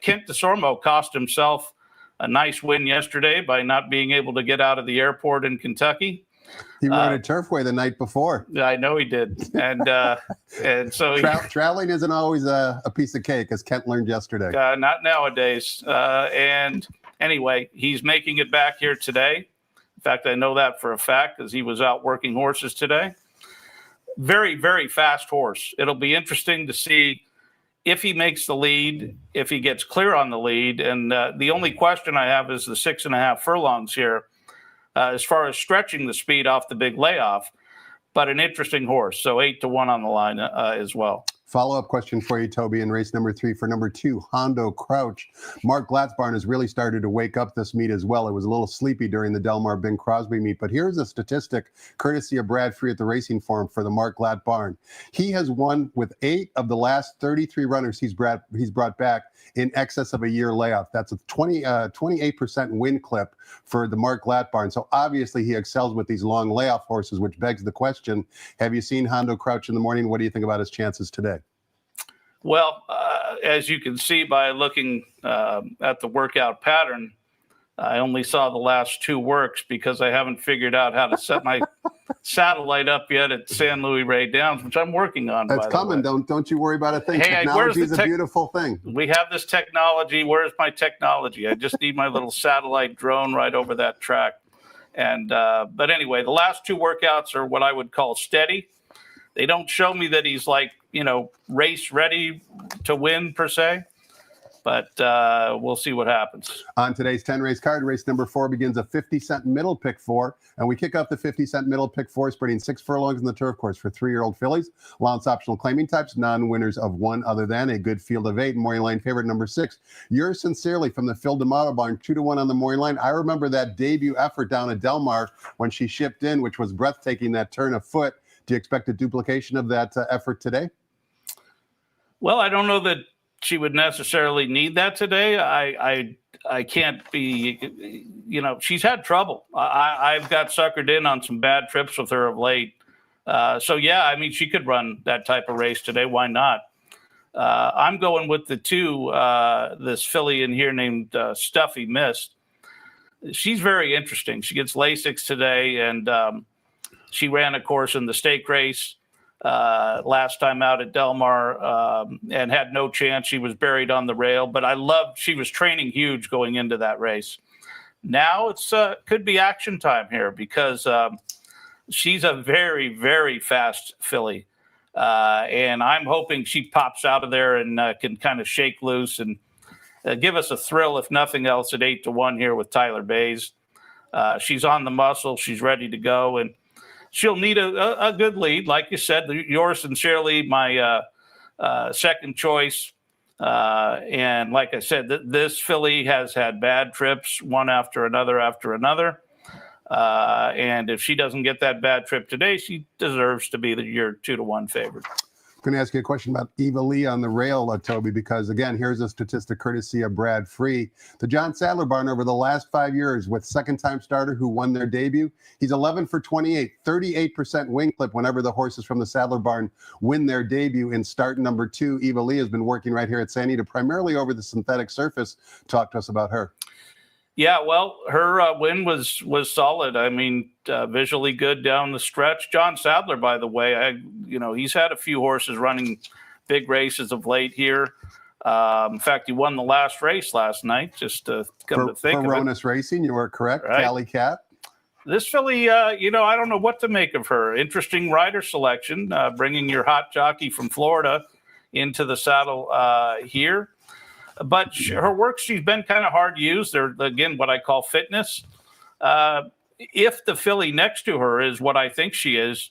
Speaker 3: Kent DeSormo cost himself a nice win yesterday by not being able to get out of the airport in Kentucky.
Speaker 2: He rode a Turfway the night before.
Speaker 3: I know he did, and so
Speaker 2: traveling isn't always a piece of cake, as Kent learned yesterday.
Speaker 3: Not nowadays. And anyway, he's making it back here today. In fact, I know that for a fact because he was out working horses today. Very, very fast horse. It'll be interesting to see if he makes the lead, if he gets clear on the lead. And the only question I have is the 6.5 furlongs here. As far as stretching the speed off the big layoff, but an interesting horse. So 8-1 on the line as well.
Speaker 2: Follow-up question for you, Toby, in race number 3 for number 2, Hondo Crouch. Mark Glatzbarn has really started to wake up this meet as well. It was a little sleepy during the Del Mar Bing Crosby meet, but here's a statistic courtesy of Brad Free at the Racing Forum for the Mark Glatzbarn. He has won with 8 of the last 33 runners he's brought back in excess of a year layoff. That's a 28% win clip for the Mark Glatzbarn. So obviously he excels with these long layoff horses, which begs the question, have you seen Hondo Crouch in the morning? What do you think about his chances today?
Speaker 3: Well, as you can see by looking at the workout pattern, I only saw the last 2 works because I haven't figured out how to set my satellite up yet at San Luis Rey Downs, which I'm working on.
Speaker 2: That's coming. Don't you worry about a thing.
Speaker 3: Hey,
Speaker 2: technology is a beautiful thing.
Speaker 3: We have this technology. Where's my technology? I just need my little satellite drone right over that track. And but anyway, the last 2 workouts are what I would call steady. They don't show me that he's like, race ready to win per se. But we'll see what happens. On
Speaker 2: today's 10-race card, race number 4 begins a 50-cent middle pick 4. And we kick off the 50-cent middle pick 4, spreading 6 furlongs in the turf course for 3-year-old fillies. Allowance optional claiming types, non-winners of 1 other than, a good field of 8. Morning line favorite number 6. Yours sincerely from the Phil D'Amato barn, 2-1 on the morning line. I remember that debut effort down at Del Mar when she shipped in, which was breathtaking, that turn of foot. Do you expect a duplication of that effort today?
Speaker 3: Well, I don't know that she would necessarily need that today. I can't be she's had trouble. I've got suckered in on some bad trips with her of late. So, yeah, I mean, she could run that type of race today. Why not? I'm going with the two, this filly in here named Stuffy Mist. She's very interesting. She gets Lasix today, and she ran a course in the stake race last time out at Del Mar and had no chance. She was buried on the rail, but she was training huge going into that race. Now it's could be action time here because she's a very, very fast filly. And I'm hoping she pops out of there and can kind of shake loose and give us a thrill, if nothing else, at 8-1 here with Tyler Bays. She's on the muscle. She's ready to go. And she'll need a good lead. Like you said, yours sincerely, my second choice. And like I said, this filly has had bad trips, one after another. And if she doesn't get that bad trip today, she deserves to be your 2-1 favorite.
Speaker 2: I'm going to ask you a question about Eva Lee on the rail, Toby, because, again, here's a statistic courtesy of Brad Free. The John Sadler barn over the last 5 years with second-time starter who won their debut, he's 11 for 28, 38% win clip whenever the horses from the Sadler barn win their debut. In start number 2, Eva Lee has been working right here at San Anita, primarily over the synthetic surface. Talk to us about her.
Speaker 3: Yeah, well, her win was solid. I mean, visually good down the stretch. John Sadler, by the way, he's had a few horses running big races of late here. In fact, he won the last race last night. Just to come to think of it,
Speaker 2: Ronis Racing, you were correct. Right. Cali Cat.
Speaker 3: This filly, I don't know what to make of her. Interesting rider selection, bringing your hot jockey from Florida into the saddle here. But her work, she's been kind of hard used. They're, again, what I call fitness. If the filly next to her is what I think she is,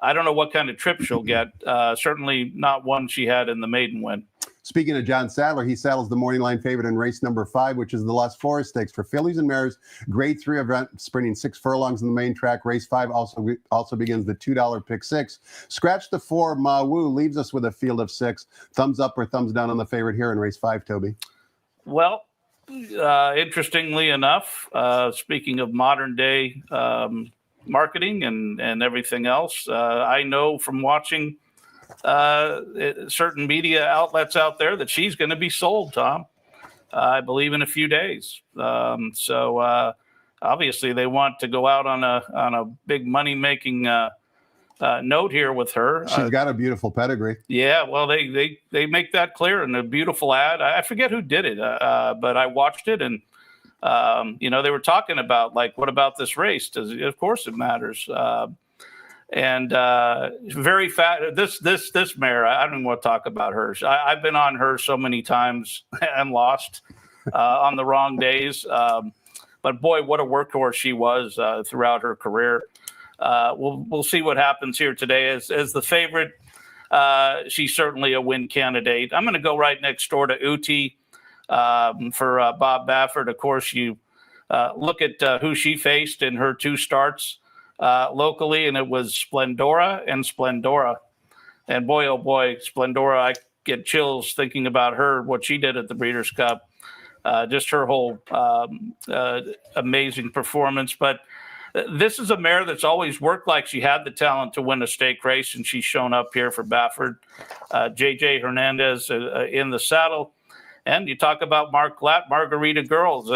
Speaker 3: I don't know what kind of trip she'll get. Certainly not one she had in the maiden win.
Speaker 2: Speaking of John Sadler, he saddles the morning line favorite in race number 5, which is the Las Flores Stakes for fillies and mares. Grade 3 event, sprinting 6 furlongs in the main track. Race 5 also begins the $2 pick 6. Scratch the 4, Ma Wu leaves us with a field of 6. Thumbs up or thumbs down on the favorite here in race 5, Toby?
Speaker 3: Well, interestingly enough, speaking of modern day marketing and everything else, I know from watching certain media outlets out there that she's going to be sold, Tom. I believe in a few days. So obviously they want to go out on a big money making note here with her.
Speaker 2: She's got a beautiful pedigree.
Speaker 3: Yeah, well, they make that clear in a beautiful ad. I forget who did it, but I watched it, and they were talking about, like, what about this race? Of course it matters. And very fat. This mare, I don't even want to talk about her. I've been on her so many times and lost on the wrong days. But boy, what a workhorse she was throughout her career. We'll see what happens here today. As the favorite, she's certainly a win candidate. I'm going to go right next door to Uti for Bob Baffert. Of course, you look at who she faced in her 2 starts locally, and it was Splendora and Splendora. And boy, oh boy, Splendora, I get chills thinking about her, what she did at the Breeders' Cup. Just her whole amazing performance. But this is a mare that's always worked like she had the talent to win a stake race, and she's shown up here for Baffert. J.J. Hernandez in the saddle. And you talk about Mark Glatt, Margarita Girls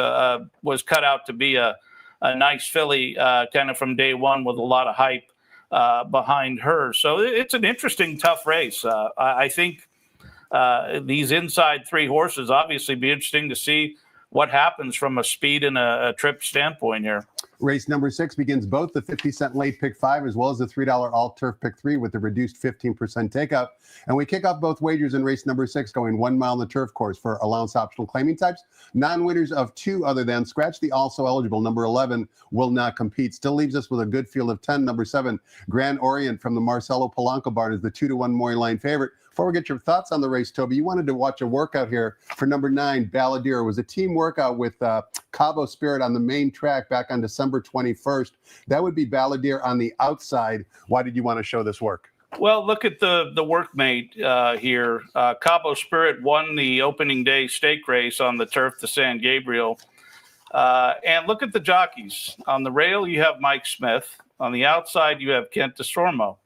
Speaker 3: was cut out to be a nice filly kind of from day one with a lot of hype behind her. So it's an interesting, tough race. I think these inside 3 horses obviously be interesting to see what happens from a speed and a trip standpoint here.
Speaker 2: Race number 6 begins both the 50-cent late pick 5 as well as the $3 all-turf pick 3 with the reduced 15% takeout. And we kick off both wagers in race number 6 going 1 mile on the turf course for allowance optional claiming types. Non-winners of 2 other than scratch the also eligible. Number 11 will not compete. Still leaves us with a good field of 10. Number 7, Grand Orient from the Marcelo Polanco barn is the 2-1 morning line favorite. Before we get your thoughts on the race, Toby, you wanted to watch a workout here for number 9, Balladeer. It was a team workout with Cabo Spirit on the main track back on December 21st. That would be Balladeer on the outside. Why did you want to show this work?
Speaker 3: Well, look at the workmate here. Cabo Spirit won the opening day stake race on the turf to San Gabriel. And look at the jockeys. On the rail, you have Mike Smith. On the outside, you have Kent DeSormo.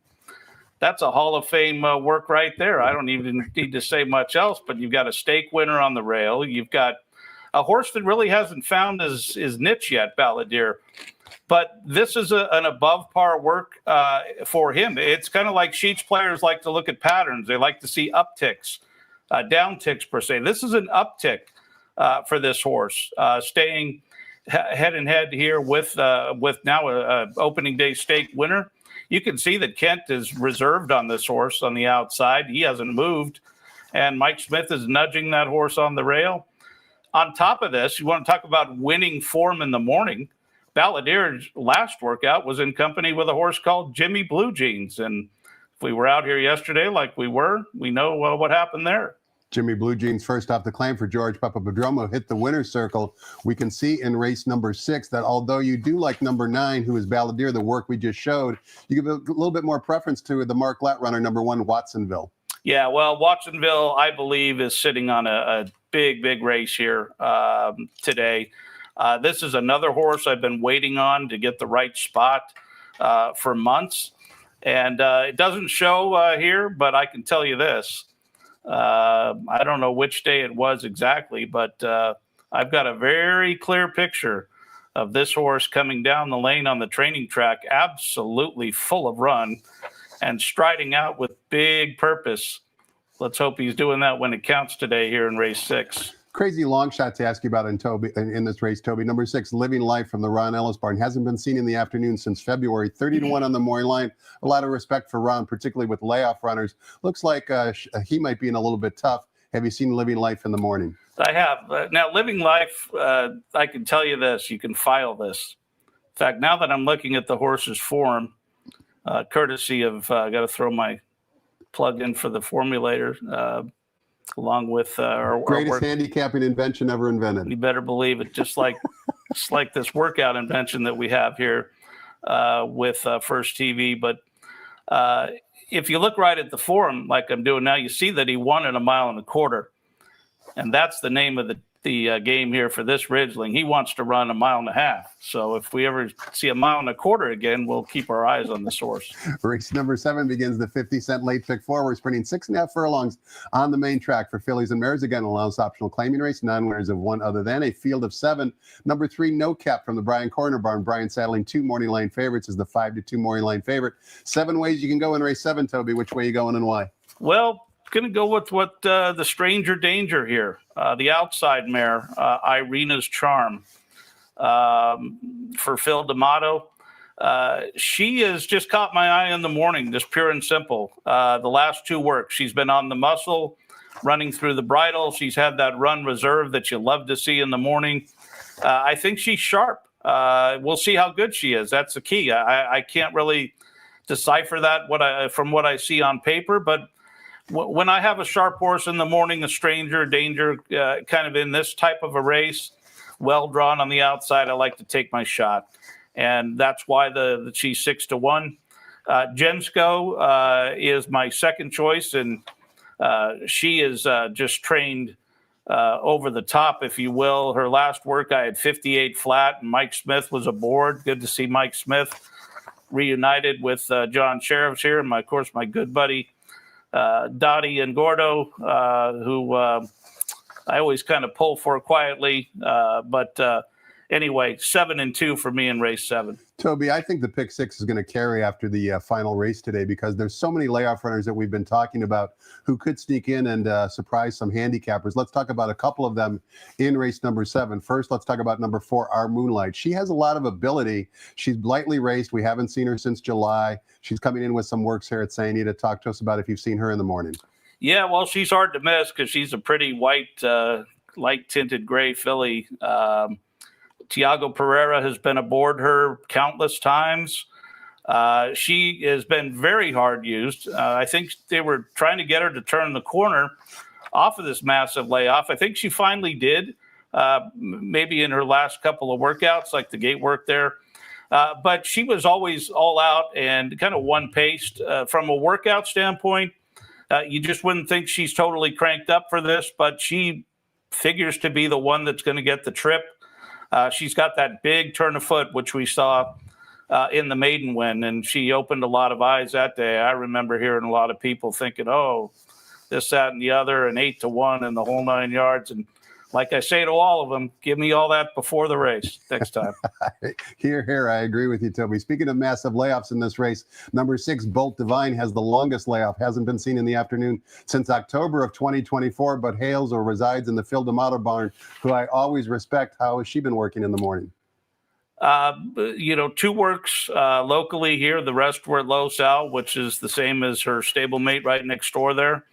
Speaker 3: That's a Hall of Fame work right there. I don't even need to say much else, but you've got a stake winner on the rail. You've got a horse that really hasn't found his niche yet, Balladeer. But this is an above par work for him. It's kind of like Sheets players like to look at patterns. They like to see upticks, downticks per se. This is an uptick for this horse, staying head and head here with now a opening day stake winner. You can see that Kent is reserved on this horse on the outside. He hasn't moved, and Mike Smith is nudging that horse on the rail. On top of this, you want to talk about winning form in the morning. Balladeer's last workout was in company with a horse called Jimmy Blue Jeans. And if we were out here yesterday like we were, we know what happened there.
Speaker 2: Jimmy Blue Jeans first off the claim for George Papadromo hit the winner's circle. We can see in race number 6 that although you do like number 9, who is Balladeer, the work we just showed, you give a little bit more preference to the Mark Lett runner, number 1, Watsonville.
Speaker 3: Yeah, well, Watsonville, I believe, is sitting on a big race here today. This is another horse I've been waiting on to get the right spot for months. And it doesn't show here, but I can tell you this. I don't know which day it was exactly, but I've got a very clear picture of this horse coming down the lane on the training track, absolutely full of run and striding out with big purpose. Let's hope he's doing that when it counts today here in race 6.
Speaker 2: Crazy long shot to ask you about in this race, Toby. Number 6, Living Life from the Ron Ellis barn. Hasn't been seen in the afternoon since February. 30-1 on the morning line. A lot of respect for Ron, particularly with layoff runners. Looks like he might be in a little bit tough. Have you seen Living Life in the morning?
Speaker 3: I have. Now, Living Life, I can tell you this. You can file this. In fact, now that I'm looking at the horse's form, courtesy of, I got to throw my plug in for the formulator, along with our
Speaker 2: greatest handicapping invention ever invented.
Speaker 3: You better believe it. Just like this workout invention that we have here with First TV. But if you look right at the form, like I'm doing now, you see that he won in 1.25 miles, and that's the name of the game here for this Ridgeling. He wants to run 1.5 miles. So if we ever see 1.25 miles again, we'll keep our eyes on this horse.
Speaker 2: Race number 7 begins the 50-cent late pick 4. We're sprinting 6.5 furlongs on the main track for fillies and mares. Again, allowance optional claiming race, non-winners of 1 other than a field of 7. Number 3, No Cap from the Brian Corner barn. Brian saddling 2 morning line favorites is the 5-2 morning line favorite. 7 ways you can go in race 7, Toby. Which way are you going and why?
Speaker 3: Well, going to go with what the Stranger Danger here, the outside mare, Irina's Charm, for Phil D'Amato. She has just caught my eye in the morning, just pure and simple. The last 2 works, she's been on the muscle, running through the bridle. She's had that run reserve that you love to see in the morning. I think she's sharp. We'll see how good she is. That's the key. I can't really decipher that from what I see on paper, but when I have a sharp horse in the morning, a Stranger Danger, kind of in this type of a race, well drawn on the outside, I like to take my shot. And that's why she's 6-1. Jensko is my second choice, and she is just trained over the top, if you will. Her last work, I had 58 flat, and Mike Smith was aboard. Good to see Mike Smith reunited with John Sheriffs here, and of course, my good buddy, Dottie and Gordo, who I always kind of pull for quietly. But anyway, 7-2 for me in race 7.
Speaker 2: Toby, I think the pick 6 is going to carry after the final race today because there's so many layoff runners that we've been talking about who could sneak in and surprise some handicappers. Let's talk about a couple of them in race number 7. First, let's talk about number 4, Our Moonlight. She has a lot of ability. She's lightly raced. We haven't seen her since July. She's coming in with some works here at St. Anita. Talk to us about if you've seen her in the morning.
Speaker 3: Yeah, well, she's hard to miss because she's a pretty white, light-tinted gray filly. Tiago Pereira has been aboard her countless times. She has been very hard used. I think they were trying to get her to turn the corner off of this massive layoff. I think she finally did, maybe in her last couple of workouts, like the gate work there. But she was always all out and kind of one-paced. From a workout standpoint, you just wouldn't think she's totally cranked up for this, but she figures to be the one that's going to get the trip. She's got that big turn of foot, which we saw in the maiden win, and she opened a lot of eyes that day. I remember hearing a lot of people thinking, oh, this, that, and the other, and 8-1 and the whole 9 yards. And like I say to all of them, give me all that before the race next time.
Speaker 2: Here, I agree with you, Toby. Speaking of massive layoffs in this race, number 6, Bolt Divine, has the longest layoff. Hasn't been seen in the afternoon since October of 2024, but hails or resides in the Phil D'Amato barn, who I always respect. How has she been working in the morning?
Speaker 3: 2 works locally here. The rest were at Los Al, which is the same as her stablemate right next door there.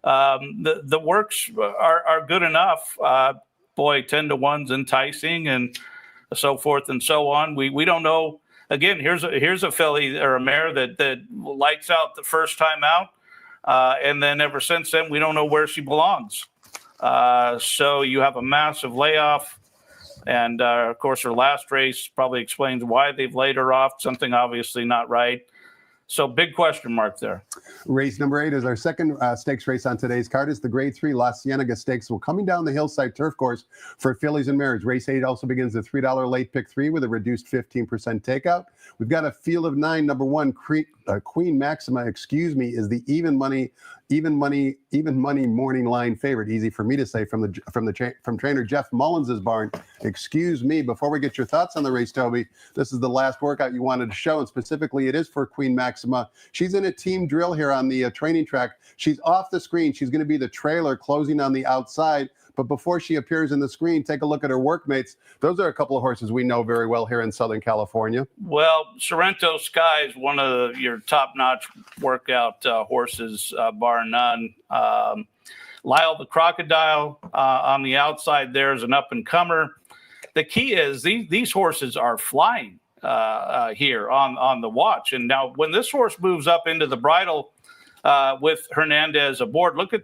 Speaker 3: The works are good enough. 10-1's enticing, and so forth and so on. We don't know. Again, here's a filly or a mare that lights out the first time out, and then ever since then we don't know where she belongs. So you have a massive layoff. And, of course, her last race probably explains why they've laid her off, something obviously not right. So big question mark there.
Speaker 2: Race number 8 is our second stakes race on today's card. It's the Grade 3 La Cienega Stakes. We're coming down the hillside turf course for fillies and mares. Race 8 also begins the $3 late pick 3 with a reduced 15% takeout. We've got a field of 9. Number 1, Queen Maxima, is the even money morning line favorite. Easy for me to say from trainer Jeff Mullins's barn. Excuse me. Before we get your thoughts on the race, Toby, this is the last workout you wanted to show, and specifically it is for Queen Maxima. She's in a team drill here on the training track. She's off the screen. She's going to be the trailer closing on the outside. But before she appears in the screen, take a look at her workmates. Those are a couple of horses we know very well here in Southern California.
Speaker 3: Well, Sorrento Sky is one of your top-notch workout horses, bar none. Lyle the Crocodile on the outside there is an up-and-comer. The key is these horses are flying here on the watch. And now when this horse moves up into the bridle with Hernandez aboard, look at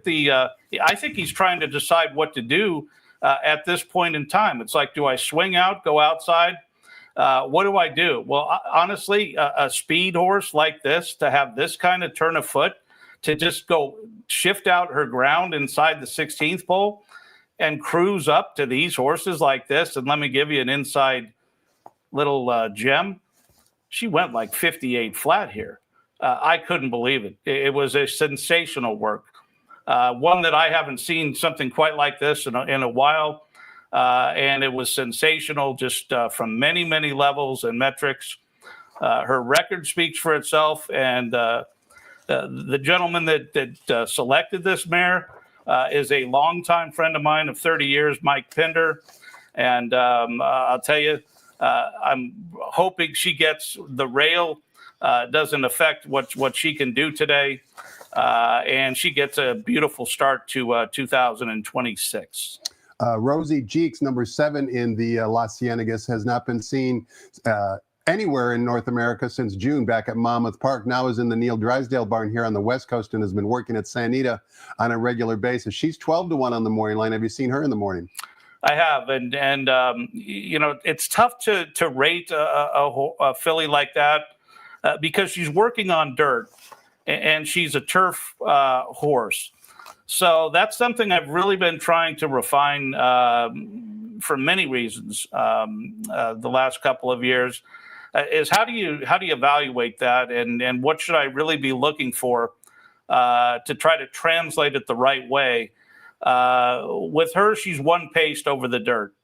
Speaker 3: I think he's trying to decide what to do at this point in time. It's like, do I swing out, go outside? What do I do? Well, honestly, a speed horse like this, to have this kind of turn of foot, to just go shift out her ground inside the 16th pole and cruise up to these horses like this. And let me give you an inside little gem. She went like 58 flat here. I couldn't believe it. It was a sensational work. One that I haven't seen something quite like this in a while. And it was sensational just from many, many levels and metrics. Her record speaks for itself. And the gentleman that selected this mare is a longtime friend of mine of 30 years, Mike Pinder. And I'll tell you, I'm hoping she gets the rail. Doesn't affect what she can do today. And she gets a beautiful start to 2026.
Speaker 2: Rosie Jeeks, number 7 in the La Cienegas, has not been seen anywhere in North America since June back at Monmouth Park. Now is in the Neil Drysdale barn here on the West Coast and has been working at Sanita on a regular basis. She's 12-1 on the morning line. Have you seen her in the morning?
Speaker 3: I have, and it's tough to rate a filly like that because she's working on dirt and she's a turf horse. So that's something I've really been trying to refine for many reasons the last couple of years. Is how do you evaluate that, and what should I really be looking for to try to translate it the right way? With her, she's one paced over the dirt.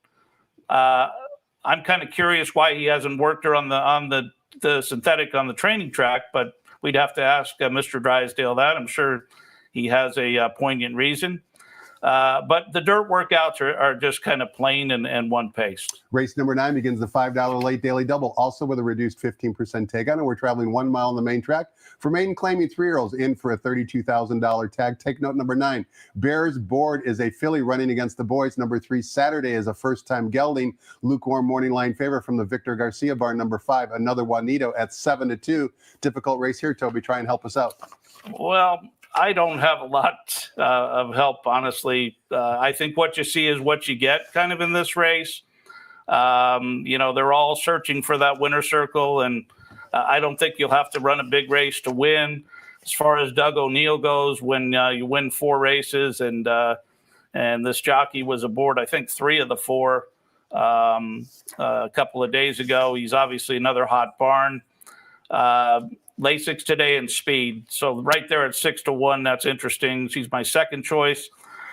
Speaker 3: I'm kind of curious why he hasn't worked her on the synthetic on the training track, but we'd have to ask Mr. Drysdale that. I'm sure he has a poignant reason. But the dirt workouts are just kind of plain and one paced.
Speaker 2: Race number 9 begins the $5 late daily double, also with a reduced 15% takeout. And we're traveling 1 mile on the main track for maiden claiming 3-year-olds in for a $32,000 tag. Take note number 9. Bears Board is a filly running against the boys. Number 3, Saturday, is a first-time gelding. Lukewarm morning line favorite from the Victor Garcia barn. Number 5, Another Juanito at 7-2. Difficult race here, Toby. Try and help us out.
Speaker 3: Well, I don't have a lot of help, honestly. I think what you see is what you get kind of in this race. They're all searching for that winner circle, and I don't think you'll have to run a big race to win. As far as Doug O'Neill goes, when you win 4 races, and this jockey was aboard, I think, 3 of the 4, a couple of days ago. He's obviously another hot barn. Lasix today and speed. So right there at 6-1, that's interesting. She's my second choice.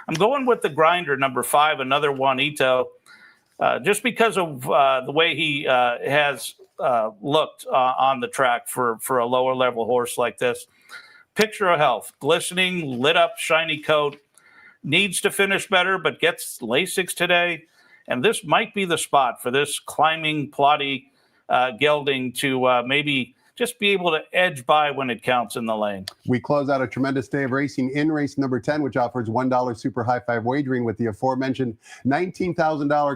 Speaker 3: I'm going with the grinder, number 5, another Juanito, just because of the way he has looked on the track for a lower level horse like this. Picture of health, glistening, lit up, shiny coat, needs to finish better, but gets Lasix today. And this might be the spot for this climbing, plotty gelding to maybe just be able to edge by when it counts in the lane.
Speaker 2: We close out a tremendous day of racing in race number 10, which offers $1 super high five wagering with the aforementioned $19,000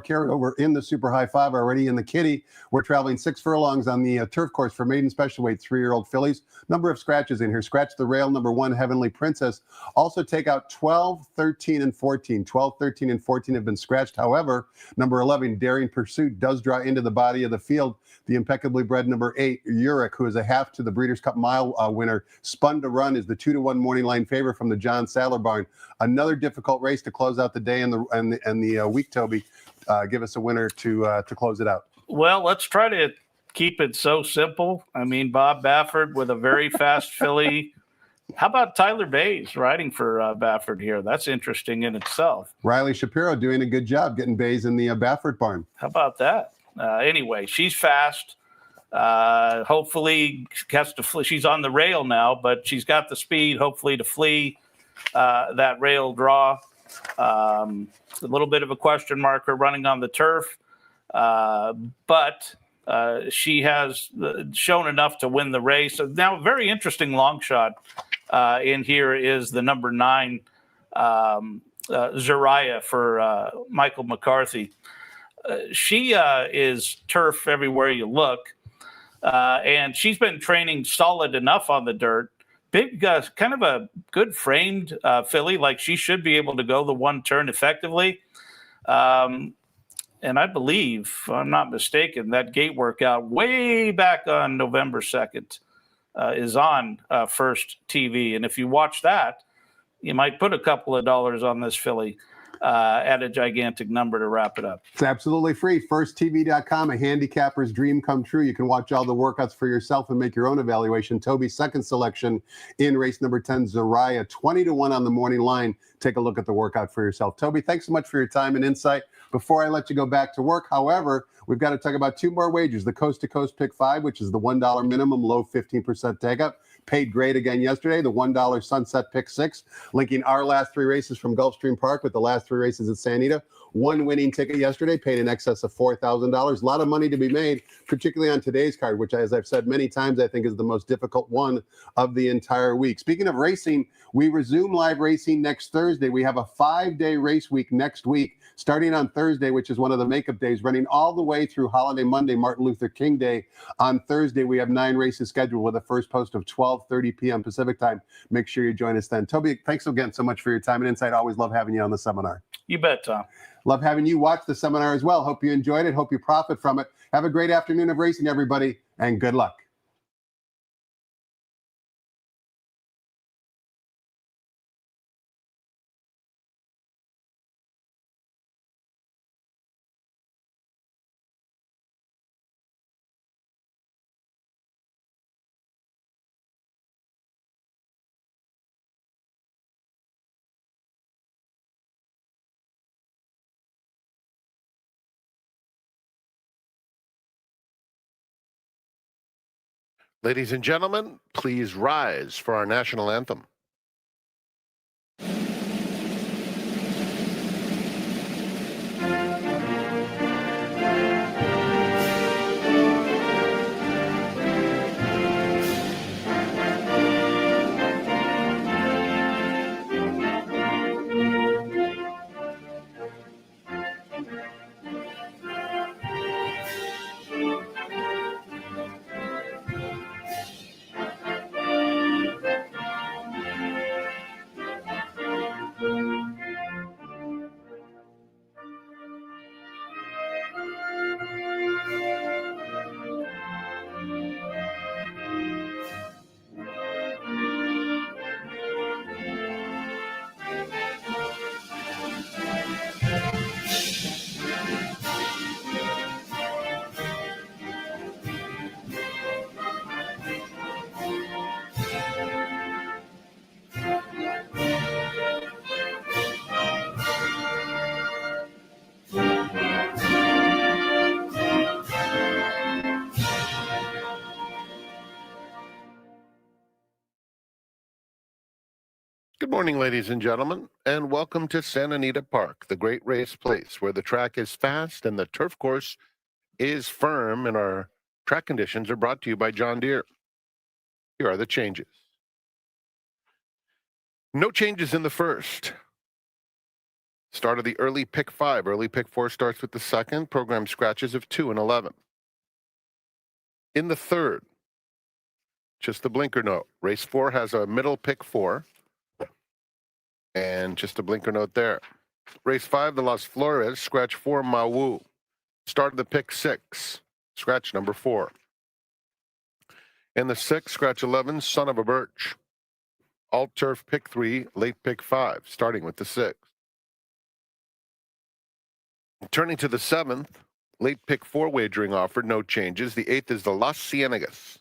Speaker 2: carryover in the super high five already in the kitty. We're traveling 6 furlongs on the turf course for maiden special weight 3-year-old fillies. Number of scratches in here. Scratch the rail, number 1, Heavenly Princess. Also take out 12, 13, and 14. 12, 13, and 14 have been scratched. However, number 11, Daring Pursuit, does draw into the body of the field. The impeccably bred number 8, Uric, who is a half to the Breeders' Cup Mile winner, spun to run, is the 2-1 morning line favorite from the John Sadler barn. Another difficult race to close out the day and the week. Toby, give us a winner to close it out.
Speaker 3: Well, let's try to keep it so simple. I mean, Bob Baffert with a very fast filly. How about Tyler Bays riding for Baffert here? That's interesting in itself.
Speaker 2: Riley Shapiro doing a good job getting Bays in the Baffert barn.
Speaker 3: How about that? Anyway, she's fast. Hopefully has to flee. She's on the rail now, but she's got the speed, hopefully, to flee that rail draw. A little bit of a question marker running on the turf, but she has shown enough to win the race. Now, a very interesting long shot in here is the number 9, Zariah for Michael McCarthy. She is turf everywhere you look, and she's been training solid enough on the dirt. Big, kind of a good framed filly, like she should be able to go the one turn effectively. And I believe, if I'm not mistaken, that gate workout way back on November 2nd is on First TV. And if you watch that, you might put a couple of dollars on this filly at a gigantic number to wrap it up.
Speaker 2: It's absolutely free. FirstTV.com, a handicapper's dream come true. You can watch all the workouts for yourself and make your own evaluation. Toby's second selection in race number 10, Zariah, 20-1 on the morning line. Take a look at the workout for yourself. Toby, thanks so much for your time and insight. Before I let you go back to work, however, we've got to talk about 2 more wagers. The Coast to Coast Pick 5, which is the $1 minimum, low 15% take-up. Paid great again yesterday. The $1 Sunset Pick 6, linking our last 3 races from Gulfstream Park with the last 3 races at San Anita. 1 winning ticket yesterday, paid in excess of $4,000. A lot of money to be made, particularly on today's card, which, as I've said many times, I think is the most difficult one of the entire week. Speaking of racing, we resume live racing next Thursday. We have a 5-day race week next week, starting on Thursday, which is one of the makeup days, running all the way through Holiday Monday, Martin Luther King Day. On Thursday, we have 9 races scheduled with a first post of 12:30 p.m. Pacific time. Make sure you join us then. Toby, thanks again so much for your time and insight. Always love having you on the seminar.
Speaker 3: You bet, Tom.
Speaker 2: Love having you watch the seminar as well. Hope you enjoyed it. Hope you profit from it. Have a great afternoon of racing, everybody, and good luck.
Speaker 1: Ladies and gentlemen, please rise for our national anthem. Good morning, ladies and gentlemen, and welcome to Santa Anita Park, the great race place where the track is fast and the turf course is firm, and our track conditions are brought to you by John Deere. Here are the changes. No changes in the first. Start of the early pick 5. Early pick 4 starts with the second. Program scratches of 2 and 11. In the third, just the blinker note. Race 4 has a middle pick 4. And just a blinker note there. Race 5, the Las Flores, scratch 4, Mawu. Start of the pick 6, scratch number 4. In the 6, scratch 11, Son of a Birch. Alt turf pick 3, late pick 5, starting with the 6. Turning to the 7th, late pick 4 wagering offered, no changes. The 8th is the Las Ciénegas.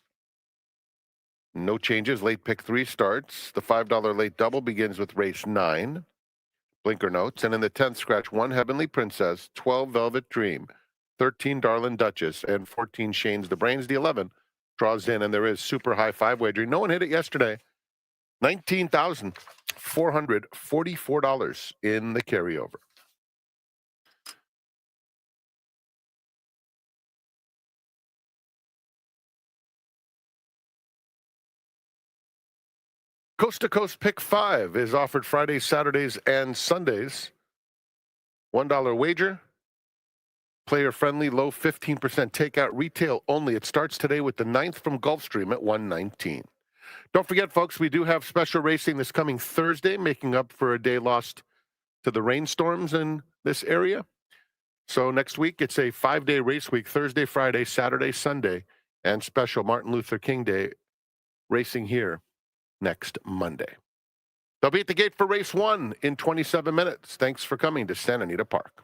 Speaker 1: No changes. Late pick 3 starts. The $5 late double begins with race 9. Blinker notes. And in the 10th, scratch 1 Heavenly Princess, 12 Velvet Dream, 13 Darlin Duchess, and 14 Shane's the Brains. The 11 draws in, and there is super high 5 wagering. No one hit it yesterday. $19,444 in the carryover. Coast to Coast Pick 5 is offered Fridays, Saturdays, and Sundays. $1 wager. Player friendly, low 15% takeout, retail only. It starts today with the 9th from Gulfstream at 119. Don't forget, folks, we do have special racing this coming Thursday, making up for a day lost to the rainstorms in this area. So next week, it's a 5-day race week, Thursday, Friday, Saturday, Sunday, and special Martin Luther King Day racing here next Monday. They'll be at the gate for race 1 in 27 minutes. Thanks for coming to Santa Anita Park.